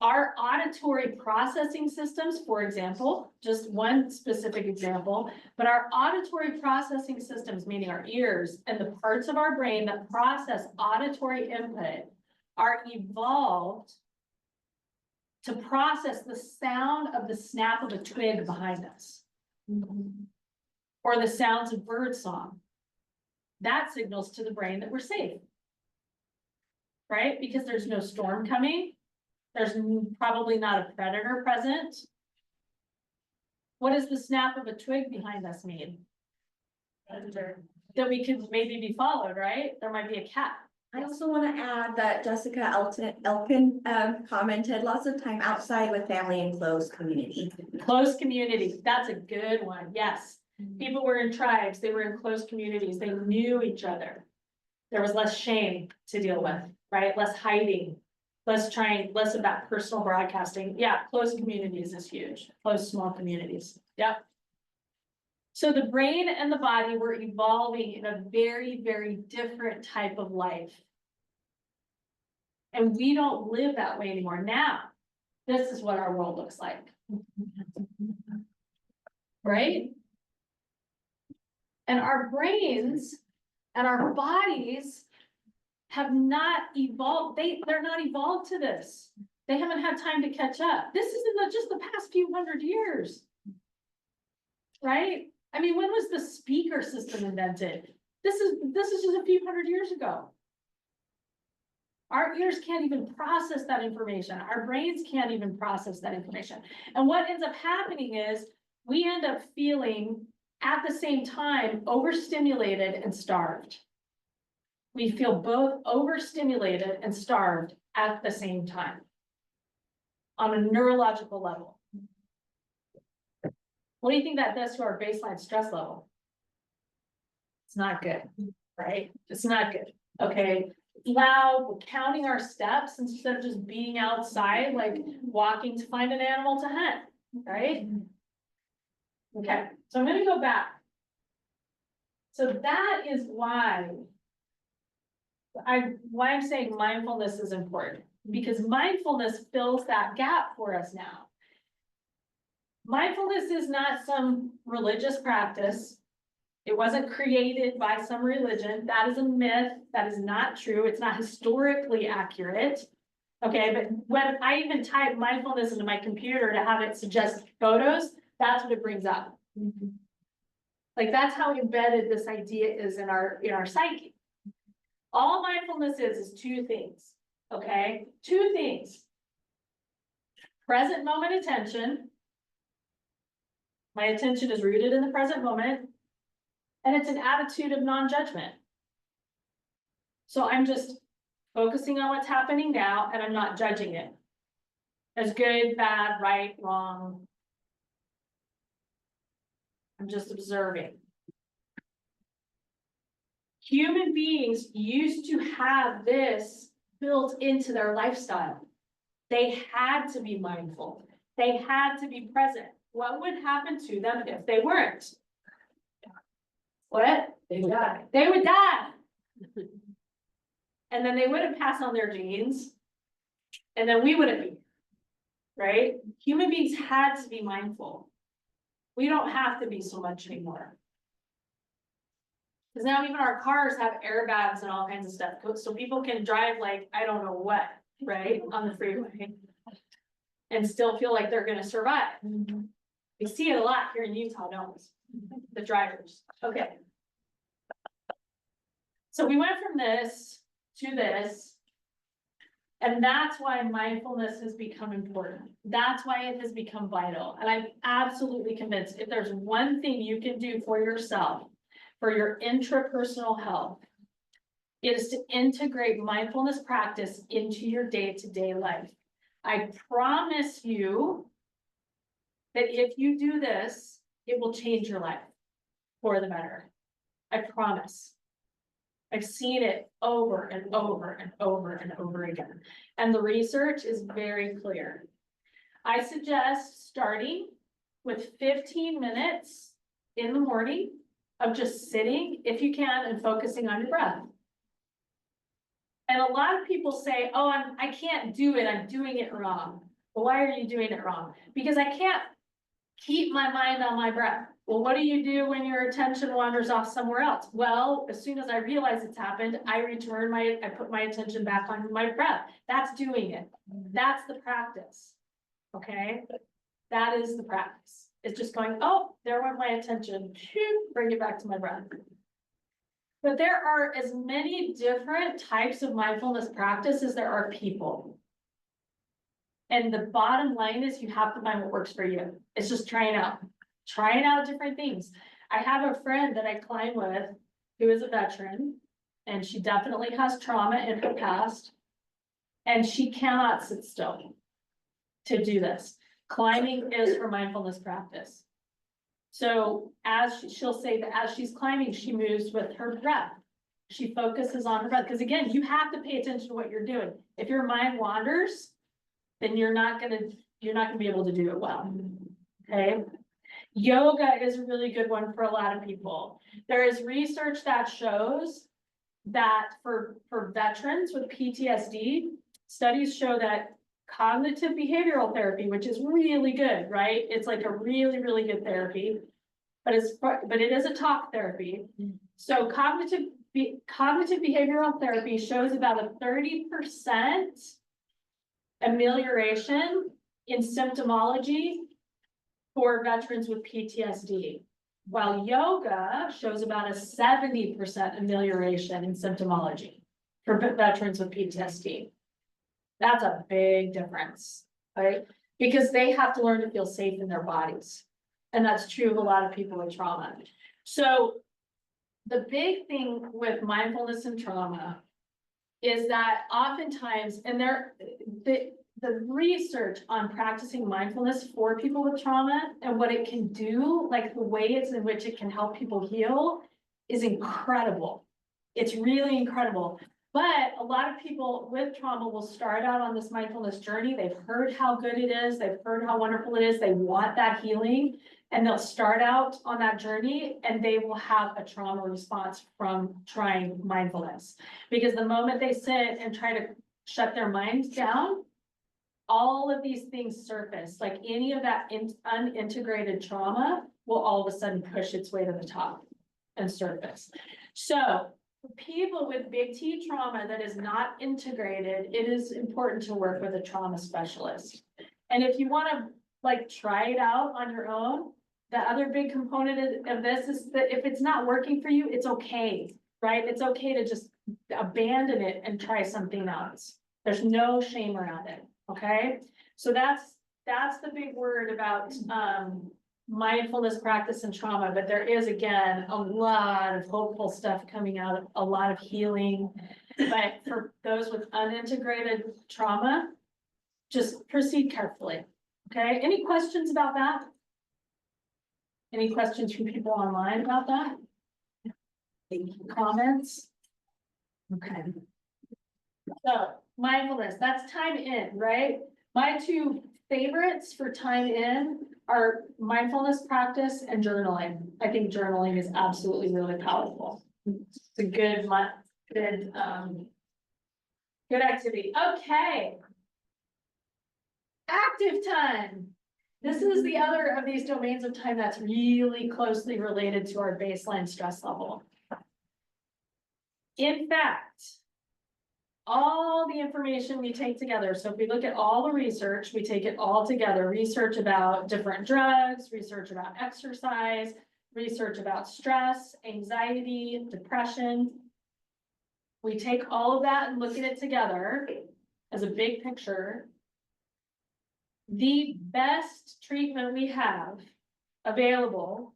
Our auditory processing systems, for example, just one specific example, but our auditory processing systems, meaning our ears and the parts of our brain that process auditory input, are evolved to process the sound of the snap of a twig behind us, or the sounds of bird song. That signals to the brain that we're safe, right? Because there's no storm coming. There's probably not a predator present. What does the snap of a twig behind us mean? That we could maybe be followed, right? There might be a cat. I also want to add that Jessica Elkin commented lots of time outside with family and close community. Close communities, that's a good one, yes. People were in tribes, they were in close communities, they knew each other. There was less shame to deal with, right? Less hiding. Less of that personal broadcasting. Yeah, close communities is huge. Close, small communities. Yep. So the brain and the body were evolving in a very, very different type of life. And we don't live that way anymore. Now, this is what our world looks like. Right? And our brains and our bodies have not evolved. They're not evolved to this. They haven't had time to catch up. This is in just the past few hundred years. Right? I mean, when was the speaker system invented? This is just a few hundred years ago. Our ears can't even process that information. Our brains can't even process that information. And what ends up happening is we end up feeling at the same time overstimulated and starved. We feel both overstimulated and starved at the same time on a neurological level. What do you think that does to our baseline stress level? It's not good, right? It's not good. Okay, loud, we're counting our steps instead of just being outside, like walking to find an animal to hunt, right? Okay, so I'm gonna go back. So that is why I'm saying mindfulness is important, because mindfulness fills that gap for us now. Mindfulness is not some religious practice. It wasn't created by some religion. That is a myth. That is not true. It's not historically accurate. Okay, but when I even type mindfulness into my computer to have it suggest photos, that's what it brings up. Like, that's how embedded this idea is in our psyche. All mindfulness is two things, okay? Two things. Present moment attention. My attention is rooted in the present moment. And it's an attitude of non-judgment. So I'm just focusing on what's happening now, and I'm not judging it as good, bad, right, wrong. I'm just observing. Human beings used to have this built into their lifestyle. They had to be mindful. They had to be present. What would happen to them if they weren't? What? They die. They would die. And then they wouldn't pass on their genes. And then we wouldn't be. Right? Human beings had to be mindful. We don't have to be so much anymore. Because now even our cars have airbags and all kinds of stuff. So people can drive like, I don't know what, right? On the freeway. And still feel like they're gonna survive. We see it a lot here in Utah, don't we? The drivers. Okay. So we went from this to this. And that's why mindfulness has become important. That's why it has become vital. And I'm absolutely convinced if there's one thing you can do for yourself, for your intrapersonal health, it is to integrate mindfulness practice into your day-to-day life. I promise you that if you do this, it will change your life for the better. I promise. I've seen it over and over and over and over again. And the research is very clear. I suggest starting with 15 minutes in the morning of just sitting, if you can, and focusing on your breath. And a lot of people say, oh, I can't do it, I'm doing it wrong. Well, why are you doing it wrong? Because I can't keep my mind on my breath. Well, what do you do when your attention wanders off somewhere else? Well, as soon as I realize it's happened, I put my attention back on my breath. That's doing it. That's the practice. Okay? That is the practice. It's just going, oh, there went my attention. Bring it back to my breath. But there are as many different types of mindfulness practice as there are people. And the bottom line is you have to find what works for you. It's just trying out different things. I have a friend that I climb with who is a veteran, and she definitely has trauma in her past, and she cannot sit still to do this. Climbing is her mindfulness practice. So she'll say that as she's climbing, she moves with her breath. She focuses on her breath, because again, you have to pay attention to what you're doing. If your mind wanders, then you're not gonna be able to do it well. Okay. Yoga is a really good one for a lot of people. There is research that shows that for veterans with PTSD, studies show that cognitive behavioral therapy, which is really good, right? It's like a really, really good therapy, but it is a talk therapy. So cognitive behavioral therapy shows about a 30% amelioration in symptomology for veterans with PTSD, while yoga shows about a 70% amelioration in symptomology for veterans with PTSD. That's a big difference, right? Because they have to learn to feel safe in their bodies. And that's true of a lot of people with trauma. So the big thing with mindfulness and trauma is that oftentimes, and the research on practicing mindfulness for people with trauma and what it can do, like the ways in which it can help people heal, is incredible. It's really incredible. But a lot of people with trauma will start out on this mindfulness journey. They've heard how good it is. They've heard how wonderful it is. They want that healing. And they'll start out on that journey and they will have a trauma response from trying mindfulness. Because the moment they sit and try to shut their minds down, all of these things surface, like any of that unintegrated trauma will all of a sudden push its way to the top and surface. So for people with big T trauma that is not integrated, it is important to work with a trauma specialist. And if you want to like try it out on your own, the other big component of this is that if it's not working for you, it's okay, right? It's okay to just abandon it and try something else. There's no shame around it, okay? So that's the big word about mindfulness practice and trauma, but there is, again, a lot of hopeful stuff coming out, a lot of healing. But for those with unintegrated trauma, just proceed carefully, okay? Any questions about that? Any questions from people online about that? Comments? Okay. So mindfulness, that's time in, right? My two favorites for time in are mindfulness practice and journaling. I think journaling is absolutely really powerful. It's a good activity. Okay. Active time. This is the other of these domains of time that's really closely related to our baseline stress level. In fact, all the information we take together, so if we look at all the research, we take it all together, research about different drugs, research about exercise, research about stress, anxiety, depression. We take all of that and look at it together as a big picture. The best treatment we have available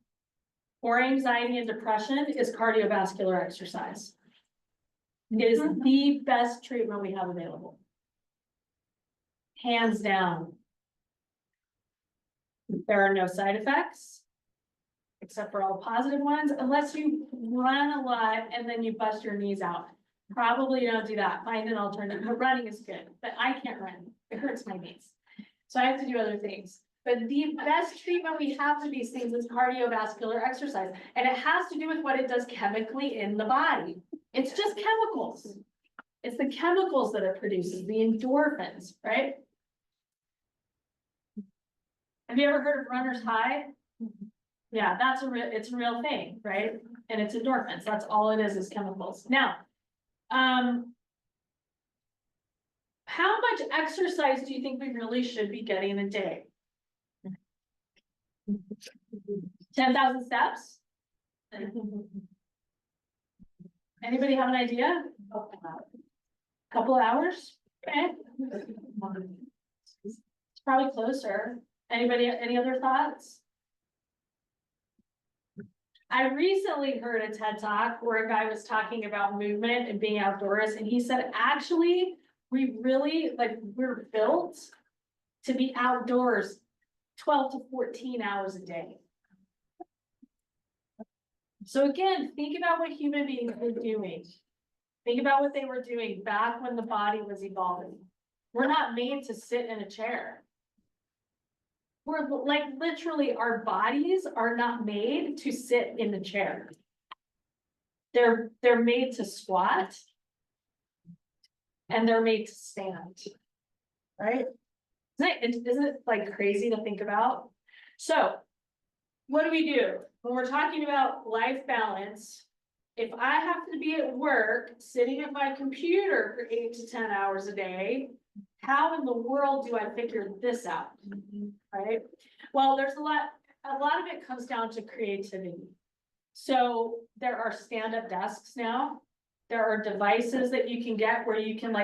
for anxiety and depression is cardiovascular exercise. It is the best treatment we have available. Hands down. There are no side effects, except for all the positive ones, unless you run a lot and then you bust your knees out. Probably don't do that. Find an alternative. Running is good, but I can't run. It hurts my knees. So I have to do other things. But the best treatment we have for these things is cardiovascular exercise. And it has to do with what it does chemically in the body. It's just chemicals. It's the chemicals that it produces, the endorphins, right? Have you ever heard of runner's high? Yeah, it's a real thing, right? And it's endorphins. That's all it is chemicals. Now, how much exercise do you think we really should be getting a day? 10,000 steps? Anybody have an idea? Couple hours? Okay. It's probably closer. Anybody, any other thoughts? I recently heard a TED Talk where a guy was talking about movement and being outdoors, and he said, actually, we really, we're built to be outdoors 12 to 14 hours a day. So again, think about what human beings were doing. Think about what they were doing back when the body was evolving. We're not made to sit in a chair. We're like, literally, our bodies are not made to sit in the chair. They're made to squat. And they're made to stand. Right? Isn't it like crazy to think about? So what do we do when we're talking about life balance? If I have to be at work, sitting at my computer for 8 to 10 hours a day, how in the world do I figure this out? Right? Well, there's a lot of it comes down to creativity. So there are stand-up desks now. There are devices that you can get where you can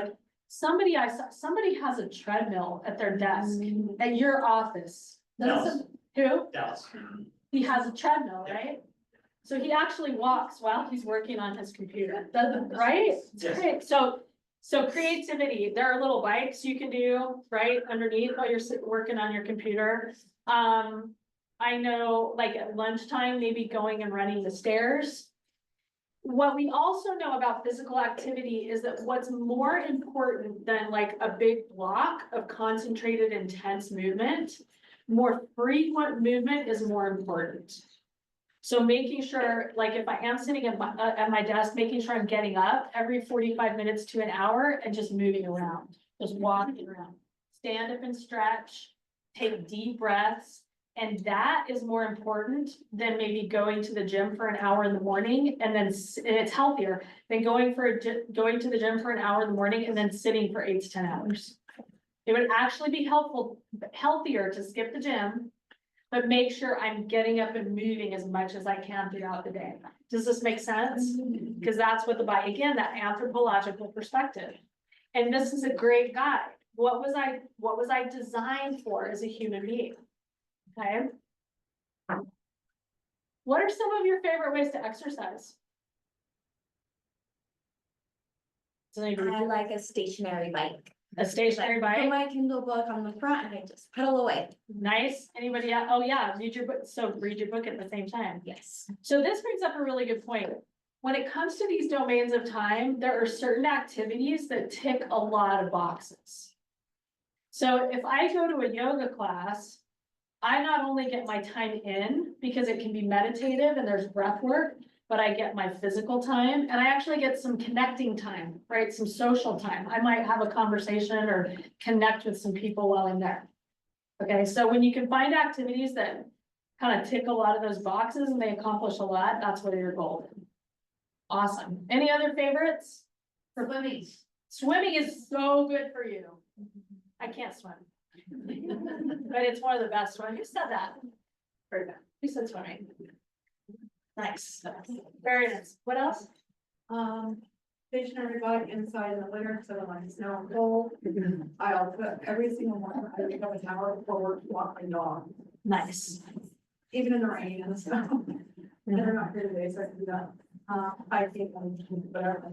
somebody has a treadmill at their desk at your office. Who? Dallas. He has a treadmill, right? So he actually walks while he's working on his computer, right? Yes. Great. So creativity, there are little bikes you can do, right, underneath while you're working on your computer. I know at lunchtime, maybe going and running the stairs. What we also know about physical activity is that what's more important than a big block of concentrated, intense movement, more frequent movement is more important. So making sure, if I am sitting at my desk, making sure I'm getting up every 45 minutes to an hour and just moving around, just walking around, stand up and stretch, take deep breaths. And that is more important than maybe going to the gym for an hour in the morning and then, and it's healthier than going to the gym for an hour in the morning and then sitting for 8 to 10 hours. It would actually be healthier to skip the gym, but make sure I'm getting up and moving as much as I can throughout the day. Does this make sense? Because that's what the body, again, that anthropological perspective. And this is a great guide. What was I designed for as a human being? Okay. What are some of your favorite ways to exercise? Does anybody- I like a stationary bike. A stationary Like, put bike, my Kindle book on the front and I just pedal away. nice. Anybody else? Oh yeah, read your book. So read your book at the same time. Yes. So this brings up a really good point. When it comes to these domains of time, there are certain activities that tick a lot of boxes. So if I go to a yoga class, I not only get my time in because it can be meditative and there's breath work, but I get my physical time and I actually get some connecting time, right? Some social time. I might have a conversation or connect with some people while I'm there. Okay, so when you can find activities that kind of tick a lot of those boxes and they accomplish a lot, that's where you're golden. Awesome. Any other favorites? Swimming. Swimming is so good for you. I can't swim. But it's one of the best ones. Who said that? Who said swimming? Nice. Very nice. What else? Stationary bike inside in the winter, so when it's snow and cold. I'll put every single one, I pick up an hour before work to walk my dog, Nice. even in the rain and stuff. And they're not here today, so I can do that. I think whatever.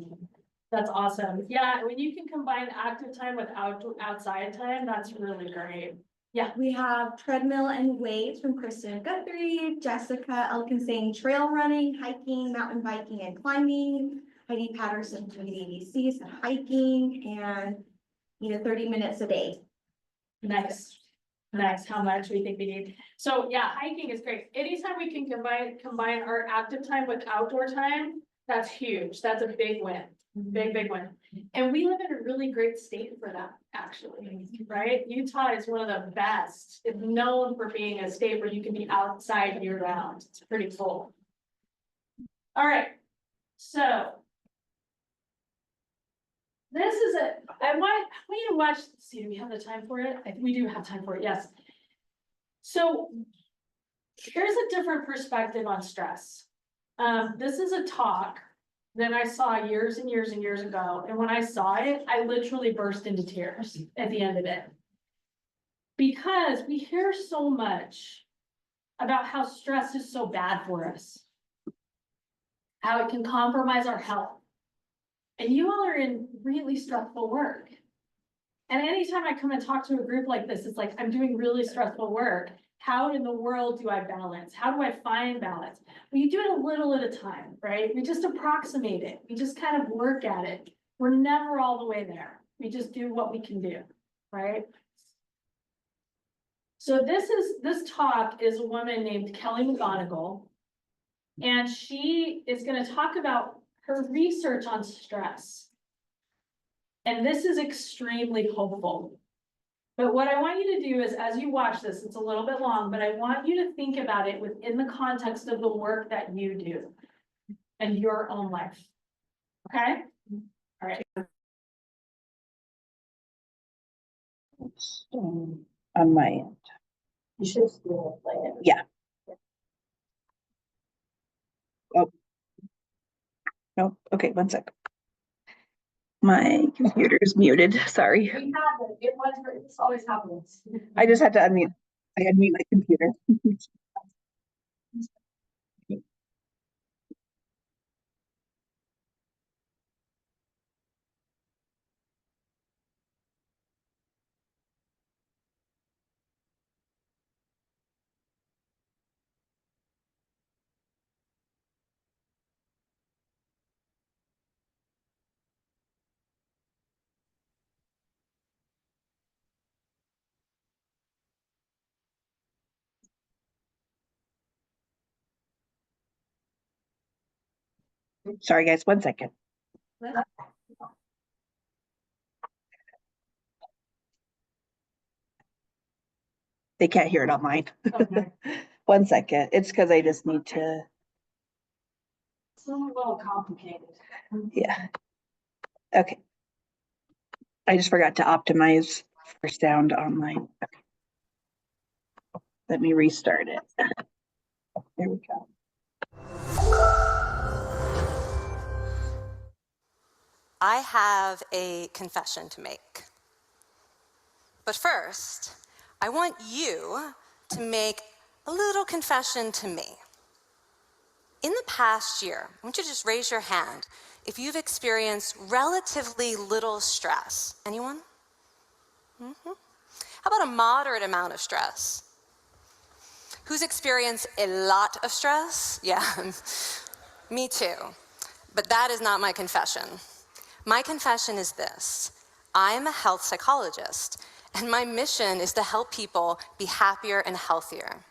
That's awesome. Yeah, when you can combine active time with outside time, that's really great. We have treadmill and weights from Kristen Guthrie, Jessica Elkin saying trail running, hiking, mountain biking and climbing. Heidi Patterson from the ABC said hiking and 30 minutes a day. Nice. Nice. How much we think we need. So yeah, hiking is great. Anytime we can combine our active time with outdoor time, that's huge. That's a big win. Big win. And we live in a really great state for that, actually, right? Utah is one of the best. It's known for being a state where you can be outside year round. It's pretty cool. All right, so. This is it. I want you to watch, see, do we have the time for it? We do have time for it, yes. So here's a different perspective on stress. This is a talk that I saw years and years and years ago. And when I saw it, I literally burst into tears at the end of it. Because we hear so much about how stress is so bad for us. How it can compromise our health. And you all are in really stressful work. And anytime I come and talk to a group like this, it's like, I'm doing really stressful work. How in the world do I balance? How do I find balance? Well, you do it a little at a time, right? We just approximate it. We just kind of work at it. We're never all the way there. We just do what we can do, right? So this talk is a woman named Kelly McGonigal. And she is going to talk about her research on stress. And this is extremely hopeful. But what I want you to do is, as you watch this, it's a little bit long, but I want you to think about it within the context of the work that you do and your own life. Okay? All right. On my end. You should still play it. Yeah. Oh. No, okay, one sec. My computer is muted, sorry. We have it. It was, it's always happens. I just had to unmute. I unmute my computer. Sorry, guys, one second. They can't hear it on mine. Okay. 1 second. It's because I just need to, It's a little complicated. yeah. Okay. I just forgot to optimize for sound on mine. Okay. Let me restart it. There we go. I have a confession to make. But first, I want you to make a little confession to me. In the past year, I want you to just raise your hand if you've experienced relatively little stress. Anyone? How about a moderate amount of stress? Who's experienced a lot of stress? Yeah, me too. But that is not my confession. My confession is this: I'm a health psychologist, and my mission is to help people be happier and healthier.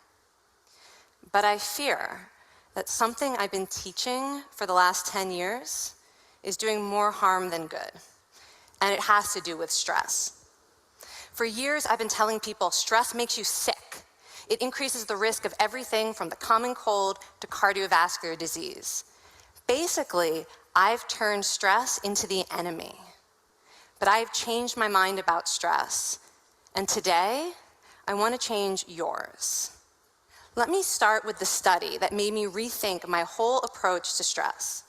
But I fear that something I've been teaching for the last 10 years is doing more harm than good, and it has to do with stress. For years, I've been telling people stress makes you sick. It increases the risk of everything from the common cold to cardiovascular disease. Basically, I've turned stress into the enemy. But I've changed my mind about stress. And today, I want to change yours. Let me start with the study that made me rethink my whole approach to stress.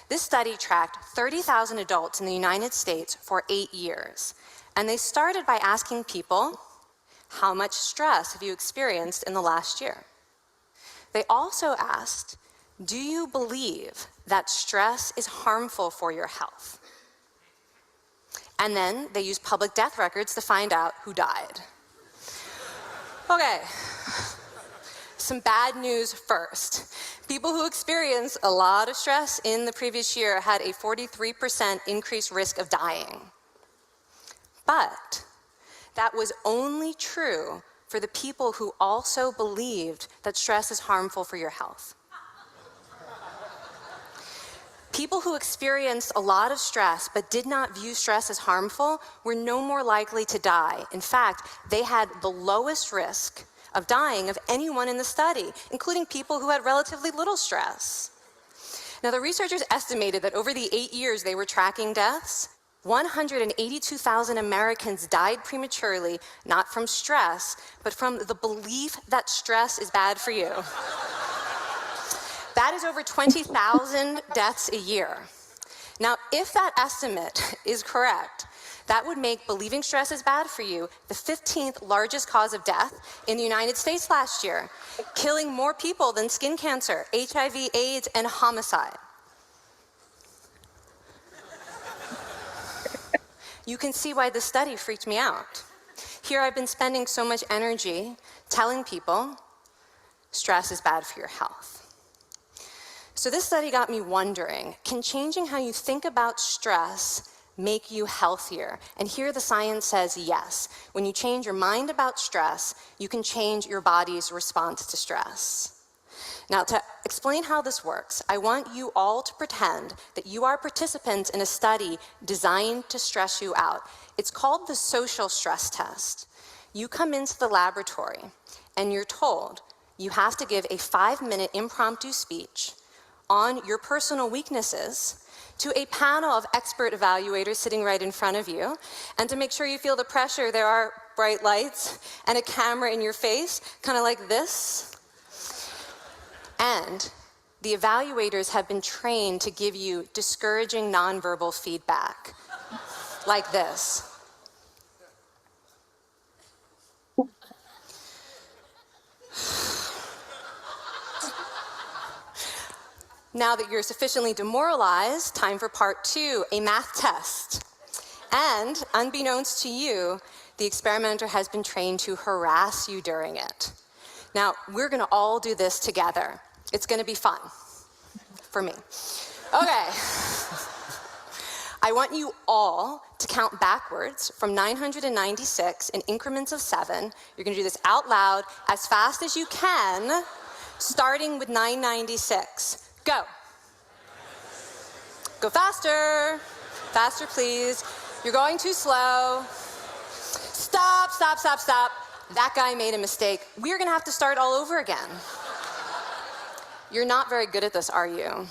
This study tracked 30,000 adults in the United States for 8 years. And they started by asking people, how much stress have you experienced in the last year? They also asked, do you believe that stress is harmful for your health? And then they used public death records to find out who died. Okay, some bad news first. People who experienced a lot of stress in the previous year had a 43% increased risk of dying. But that was only true for the people who also believed that stress is harmful for your health. People who experienced a lot of stress but did not view stress as harmful were no more likely to die. In fact, they had the lowest risk of dying of anyone in the study, including people who had relatively little stress. Now, the researchers estimated that over the 8 years they were tracking deaths, 182,000 Americans died prematurely, not from stress, but from the belief that stress is bad for you. That is over 20,000 deaths a year. Now, if that estimate is correct, that would make believing stress is bad for you the 15th largest cause of death in the United States last year, killing more people than skin cancer, HIV, AIDS, and homicide. You can see why this study freaked me out. Here I've been spending so much energy telling people stress is bad for your health. So this study got me wondering, can changing how you think about stress make you healthier? And here the science says yes. When you change your mind about stress, you can change your body's response to stress. Now, to explain how this works, I want you all to pretend that you are participants in a study designed to stress you out. It's called the social stress test. You come into the laboratory and you're told you have to give a 5-minute impromptu speech on your personal weaknesses to a panel of expert evaluators sitting right in front of you. And to make sure you feel the pressure, there are bright lights and a camera in your face, kind of like this. And the evaluators have been trained to give you discouraging nonverbal feedback, like this. Now that you're sufficiently demoralized, time for part 2, a math test. And unbeknownst to you, the experimenter has been trained to harass you during it. Now, we're gonna all do this together. It's gonna be fun, for me. Okay. I want you all to count backwards from 996 in increments of 7. You're gonna do this out loud as fast as you can, starting with 996. Go. Go faster. Faster, please. You're going too slow. Stop, stop, stop, stop. that guy made a mistake. We're gonna have to start all over again. You're not very good at this, are you?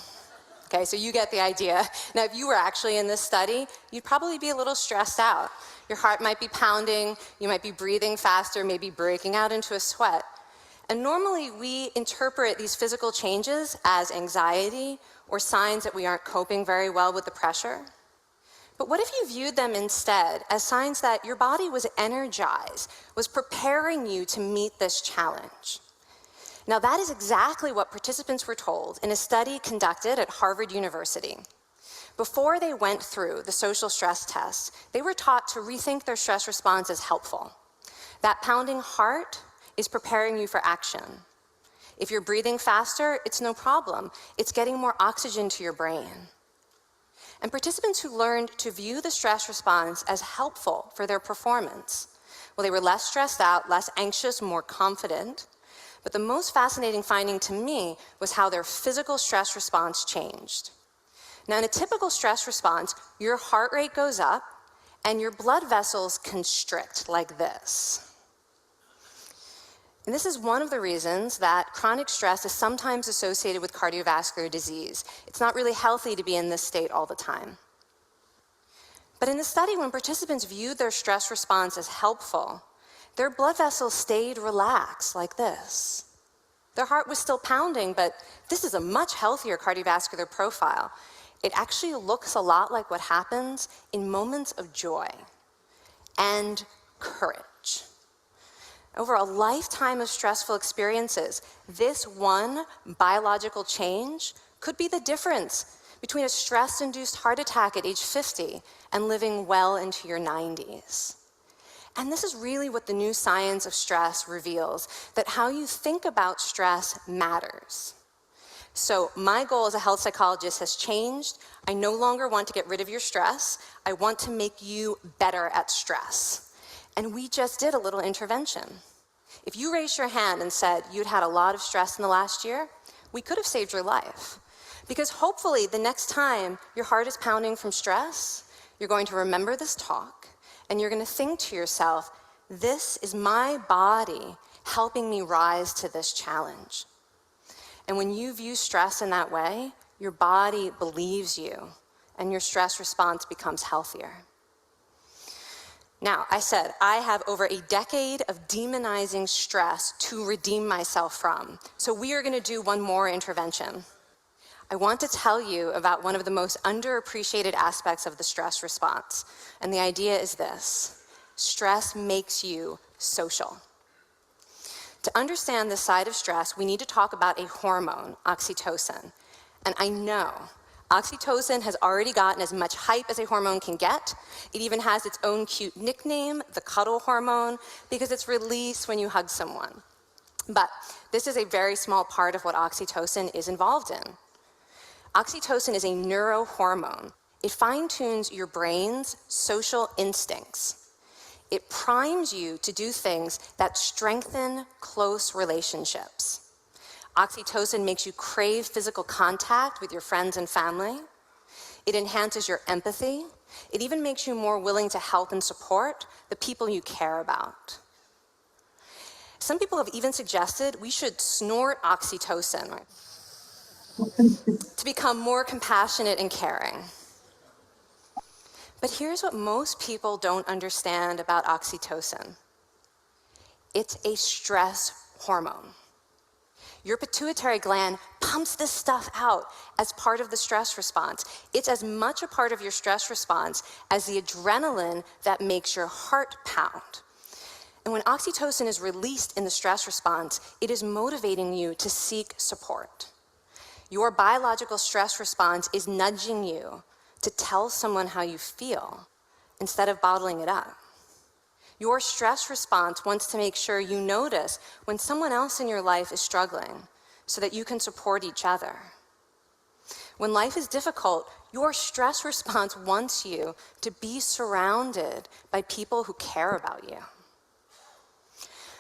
Okay, so you get the idea. Now, if you were actually in this study, you'd probably be a little stressed out. Your heart might be pounding, you might be breathing faster, maybe breaking out into a sweat. And normally we interpret these physical changes as anxiety or signs that we aren't coping very well with the pressure. But what if you viewed them instead as signs that your body was energized, was preparing you to meet this challenge? Now, that is exactly what participants were told in a study conducted at Harvard University. Before they went through the social stress test, they were taught to rethink their stress response as helpful. That pounding heart is preparing you for action. If you're breathing faster, it's no problem. It's getting more oxygen to your brain. And participants who learned to view the stress response as helpful for their performance, well, they were less stressed out, less anxious, more confident. But the most fascinating finding to me was how their physical stress response changed. Now, in a typical stress response, your heart rate goes up and your blood vessels constrict like this. And this is one of the reasons that chronic stress is sometimes associated with cardiovascular disease. It's not really healthy to be in this state all the time. But in the study, when participants viewed their stress response as helpful, their blood vessels stayed relaxed like this. Their heart was still pounding, but this is a much healthier cardiovascular profile. It actually looks a lot like what happens in moments of joy and courage. Over a lifetime of stressful experiences, this one biological change could be the difference between a stress-induced heart attack at age 50 and living well into your 90s. And this is really what the new science of stress reveals, that how you think about stress matters. So my goal as a health psychologist has changed. I no longer want to get rid of your stress. I want to make you better at stress. And we just did a little intervention. If you raised your hand and said you'd had a lot of stress in the last year, we could have saved your life. Because hopefully the next time your heart is pounding from stress, you're going to remember this talk, and you're going to think to yourself, this is my body helping me rise to this challenge. And when you view stress in that way, your body believes you, and your stress response becomes healthier. Now, I said I have over a decade of demonizing stress to redeem myself from. So we are going to do one more intervention. I want to tell you about one of the most underappreciated aspects of the stress response. And the idea is this: stress makes you social. To understand this side of stress, we need to talk about a hormone, oxytocin. And I know oxytocin has already gotten as much hype as a hormone can get. It even has its own cute nickname, the cuddle hormone, because it's released when you hug someone. But this is a very small part of what oxytocin is involved in. Oxytocin is a neurohormone. It fine-tunes your brain's social instincts. It primes you to do things that strengthen close relationships. Oxytocin makes you crave physical contact with your friends and family. It enhances your empathy. It even makes you more willing to help and support the people you care about. Some people have even suggested we should snort oxytocin, right, to become more compassionate and caring. But here's what most people don't understand about oxytocin. It's a stress hormone. Your pituitary gland pumps this stuff out as part of the stress response. It's as much a part of your stress response as the adrenaline that makes your heart pound. And when oxytocin is released in the stress response, it is motivating you to seek support. Your biological stress response is nudging you to tell someone how you feel instead of bottling it up. Your stress response wants to make sure you notice when someone else in your life is struggling so that you can support each other. When life is difficult, your stress response wants you to be surrounded by people who care about you.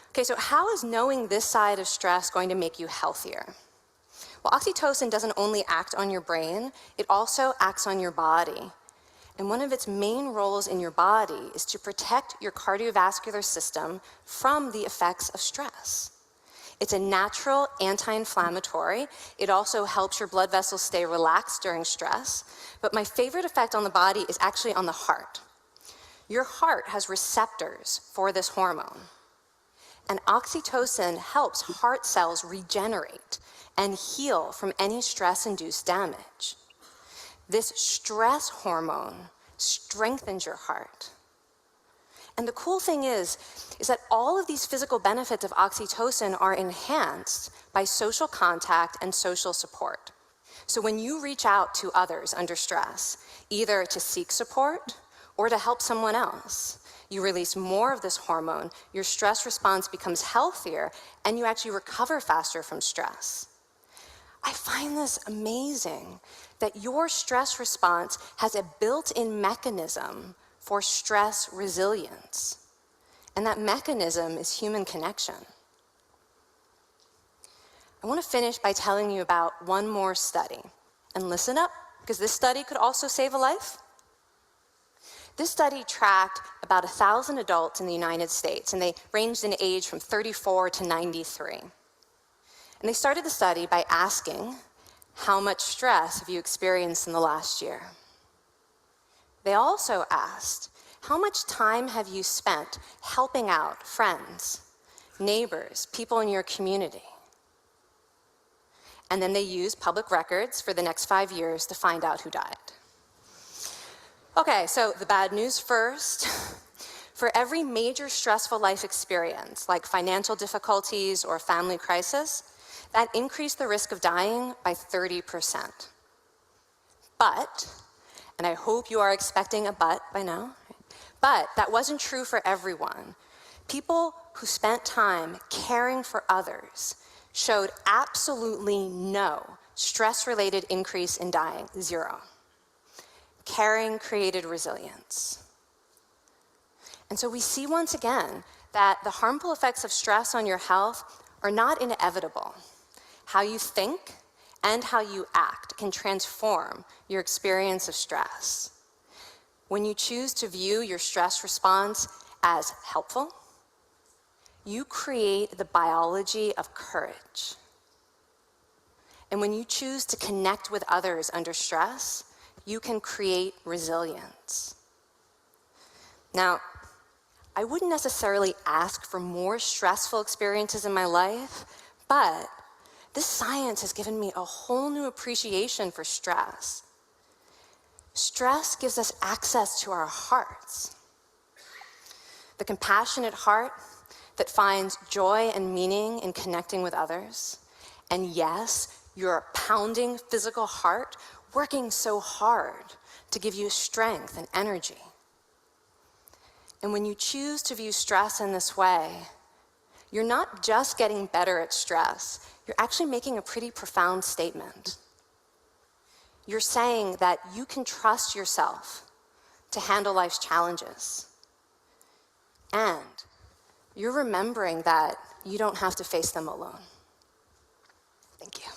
Okay, so how is knowing this side of stress going to make you healthier? Well, oxytocin doesn't only act on your brain, it also acts on your body. And one of its main roles in your body is to protect your cardiovascular system from the effects of stress. It's a natural anti-inflammatory. It also helps your blood vessels stay relaxed during stress. But my favorite effect on the body is actually on the heart. Your heart has receptors for this hormone. And oxytocin helps heart cells regenerate and heal from any stress-induced damage. This stress hormone strengthens your heart. And the cool thing is that all of these physical benefits of oxytocin are enhanced by social contact and social support. So when you reach out to others under stress, either to seek support or to help someone else, you release more of this hormone, your stress response becomes healthier, and you actually recover faster from stress. I find this amazing that your stress response has a built-in mechanism for stress resilience. And that mechanism is human connection. I want to finish by telling you about one more study. And listen up, because this study could also save a life. This study tracked about 1,000 adults in the United States, and they ranged in age from 34 to 93. And they started the study by asking, how much stress have you experienced in the last year? They also asked, how much time have you spent helping out friends, neighbors, people in your community? And then they used public records for the next 5 years to find out who died. Okay, so the bad news first. For every major stressful life experience, like financial difficulties or family crisis, that increased the risk of dying by 30%. But, and I hope you are expecting a but by now, but that wasn't true for everyone. People who spent time caring for others showed absolutely no stress-related increase in dying, 0. Caring created resilience. And so we see once again that the harmful effects of stress on your health are not inevitable. How you think and how you act can transform your experience of stress. When you choose to view your stress response as helpful, you create the biology of courage. And when you choose to connect with others under stress, you can create resilience. Now, I wouldn't necessarily ask for more stressful experiences in my life, but this science has given me a whole new appreciation for stress. Stress gives us access to our hearts. The compassionate heart that finds joy and meaning in connecting with others. And yes, your pounding physical heart working so hard to give you strength and energy. And when you choose to view stress in this way, you're not just getting better at stress, you're actually making a pretty profound statement. You're saying that you can trust yourself to handle life's challenges. And you're remembering that you don't have to face them alone. Thank you.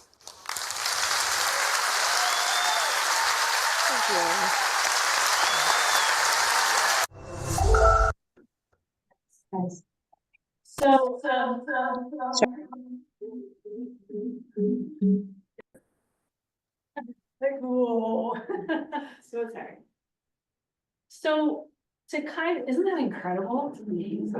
Thank you. So, cool. So sorry. So to kind of, isn't that incredible?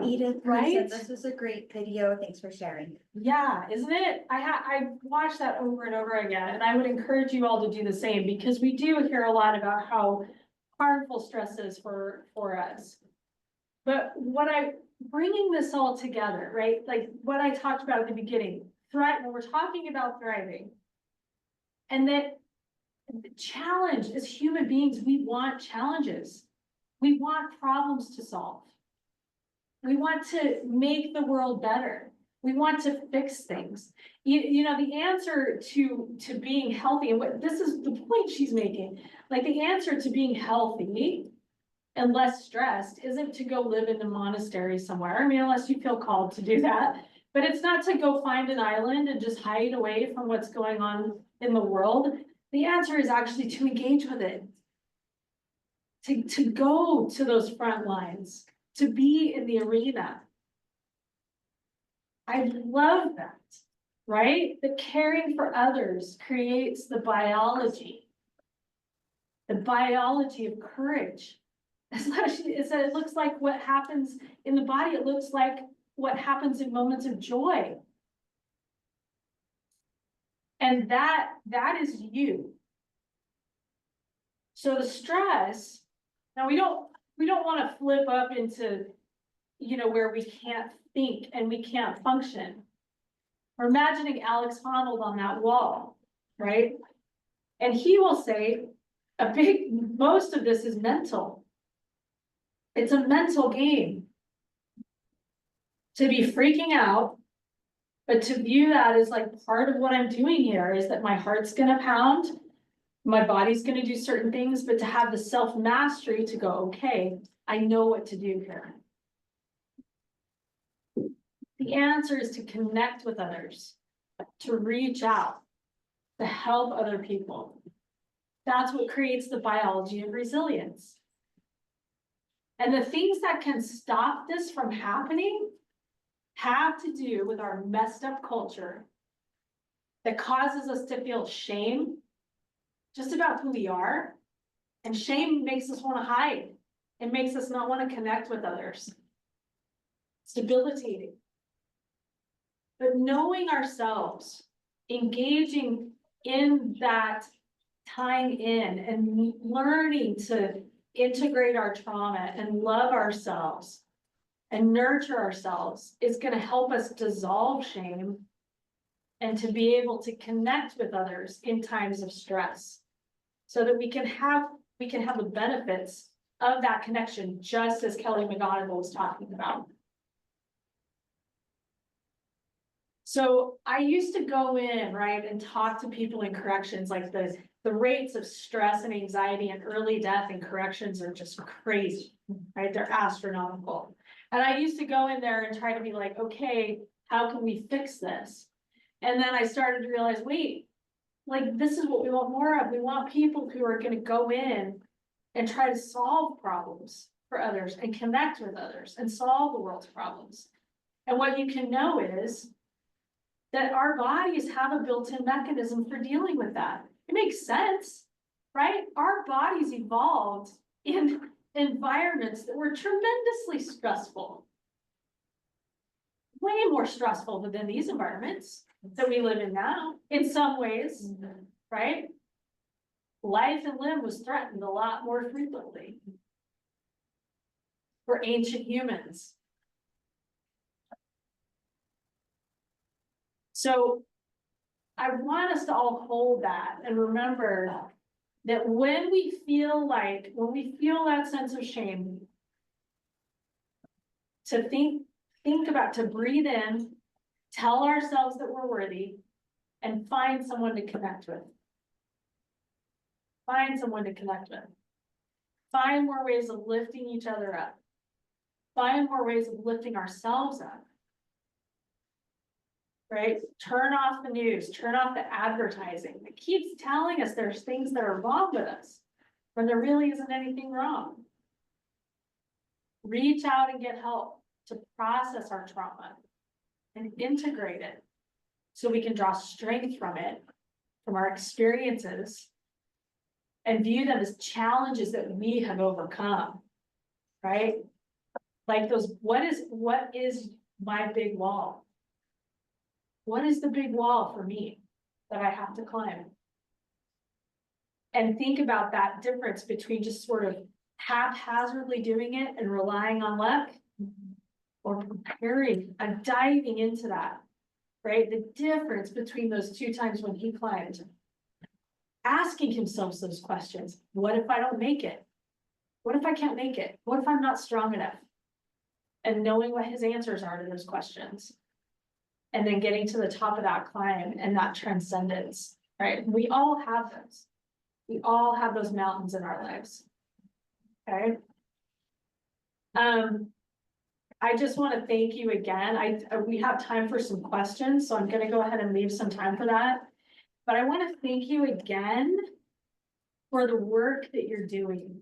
Edith, Right? this is a great video. Thanks for sharing. Yeah, isn't it? I watched that over and over again, and I would encourage you all to do the same, because we do hear a lot about how harmful stress is for us. But bringing this all together, right? Like what I talked about at the beginning, when we're talking about thriving, and that the challenge as human beings, we want challenges. We want problems to solve. We want to make the world better. We want to fix things. You know, the answer to being healthy, and this is the point she's making, like the answer to being healthy and less stressed isn't to go live in a monastery somewhere. I mean, unless you feel called to do that, but it's not to go find an island and just hide away from what's going on in the world. The answer is actually to engage with it, to go to those front lines, to be in the arena. I love that, right? The caring for others creates the biology of courage. Especially, it looks like what happens in the body, it looks like what happens in moments of joy. And that is you. So the stress, now we don't want to flip up into, where we can't think and we can't function. We're imagining Alex Honnold on that wall, right? And he will say most of this is mental. It's a mental game. To be freaking out, but to view that as like part of what I'm doing here is that my heart's gonna pound, my body's gonna do certain things, but to have the self-mastery to go, okay, I know what to do here. The answer is to connect with others, to reach out, to help other people. That's what creates the biology of resilience. And the things that can stop this from happening have to do with our messed up culture that causes us to feel shame just about who we are. And shame makes us want to hide. It makes us not want to connect with others. It's debilitating. But knowing ourselves, engaging in that time in and learning to integrate our trauma and love ourselves and nurture ourselves is going to help us dissolve shame and to be able to connect with others in times of stress so that we can have the benefits of that connection, just as Kelly McGonigal was talking about. So I used to go in, right, and talk to people in corrections, like the rates of stress and anxiety and early death in corrections are just crazy, right? They're astronomical. And I used to go in there and try to be like, okay, how can we fix this? And then I started to realize, wait, like this is what we want more of. We want people who are going to go in and try to solve problems for others and connect with others and solve the world's problems. And what you can know is that our bodies have a built-in mechanism for dealing with that. It makes sense, right? Our bodies evolved in environments that were tremendously stressful. Way more stressful than these environments that we live in now, in some ways, right? Life and limb was threatened a lot more frequently for ancient humans. So I want us to all hold that and remember that when we feel that sense of shame, to think about, to breathe in, tell ourselves that we're worthy, and find someone to connect with. Find someone to connect with. Find more ways of lifting each other up. Find more ways of lifting ourselves up. Right? Turn off the news, turn off the advertising. It keeps telling us there's things that are wrong with us when there really isn't anything wrong. Reach out and get help to process our trauma and integrate it so we can draw strength from it, from our experiences, and view them as challenges that we have overcome, right? Like those, what is my big wall? What is the big wall for me that I have to climb? And think about that difference between just sort of haphazardly doing it and relying on luck, or preparing and diving into that, right? The difference between those two times when he climbed, asking himself those questions. What if I don't make it? What if I can't make it? What if I'm not strong enough? And knowing what his answers are to those questions. And then getting to the top of that climb and that transcendence, right? We all have those. We all have those mountains in our lives. Okay. I just want to thank you again. We have time for some questions, so I'm going to go ahead and leave some time for that. But I want to thank you again for the work that you're doing.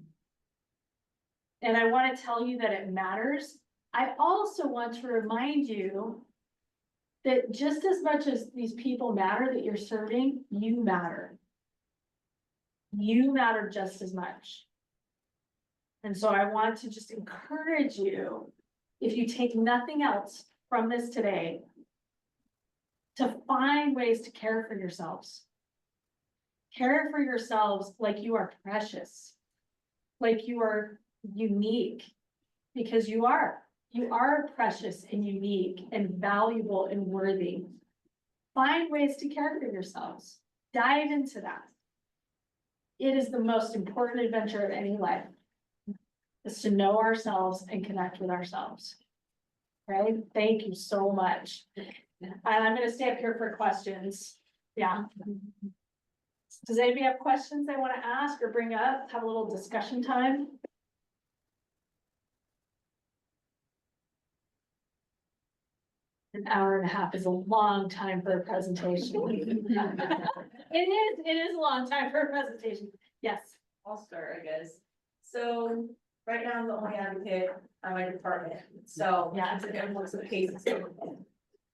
And I want to tell you that it matters. I also want to remind you that just as much as these people matter that you're serving, you matter. You matter just as much. And so I want to just encourage you, if you take nothing else from this today, to find ways to care for yourselves. Care for yourselves like you are precious, like you are unique, because you are precious and unique and valuable and worthy. Find ways to care for yourselves. Dive into that. It is the most important adventure of any life, is to know ourselves and connect with ourselves. Right? Thank you so much. And I'm gonna stay up here for questions. Yeah. Does anybody have questions they want to ask or bring up? Have a little discussion time? An hour and a half is a long time for a presentation. It is a long time for a presentation. Yes. I'll start, I guess. So right now I'm the only advocate on my department, so Yeah. it's an influx of cases.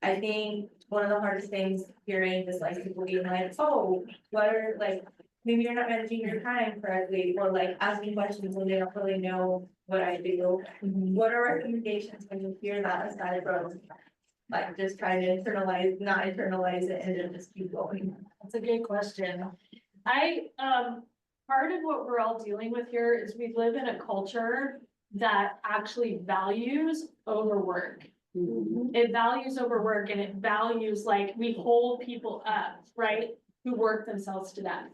I think one of the hardest things hearing is like people being like, oh, what are like, maybe you're not managing your time correctly, or like asking questions when they don't really know what I do. What are recommendations when you hear that aside from like just trying to not internalize it and then just keep going? That's a good question. Part of what we're all dealing with here is we live in a culture that actually values overwork. It values overwork and it values like we hold people up, right? Who work themselves to death.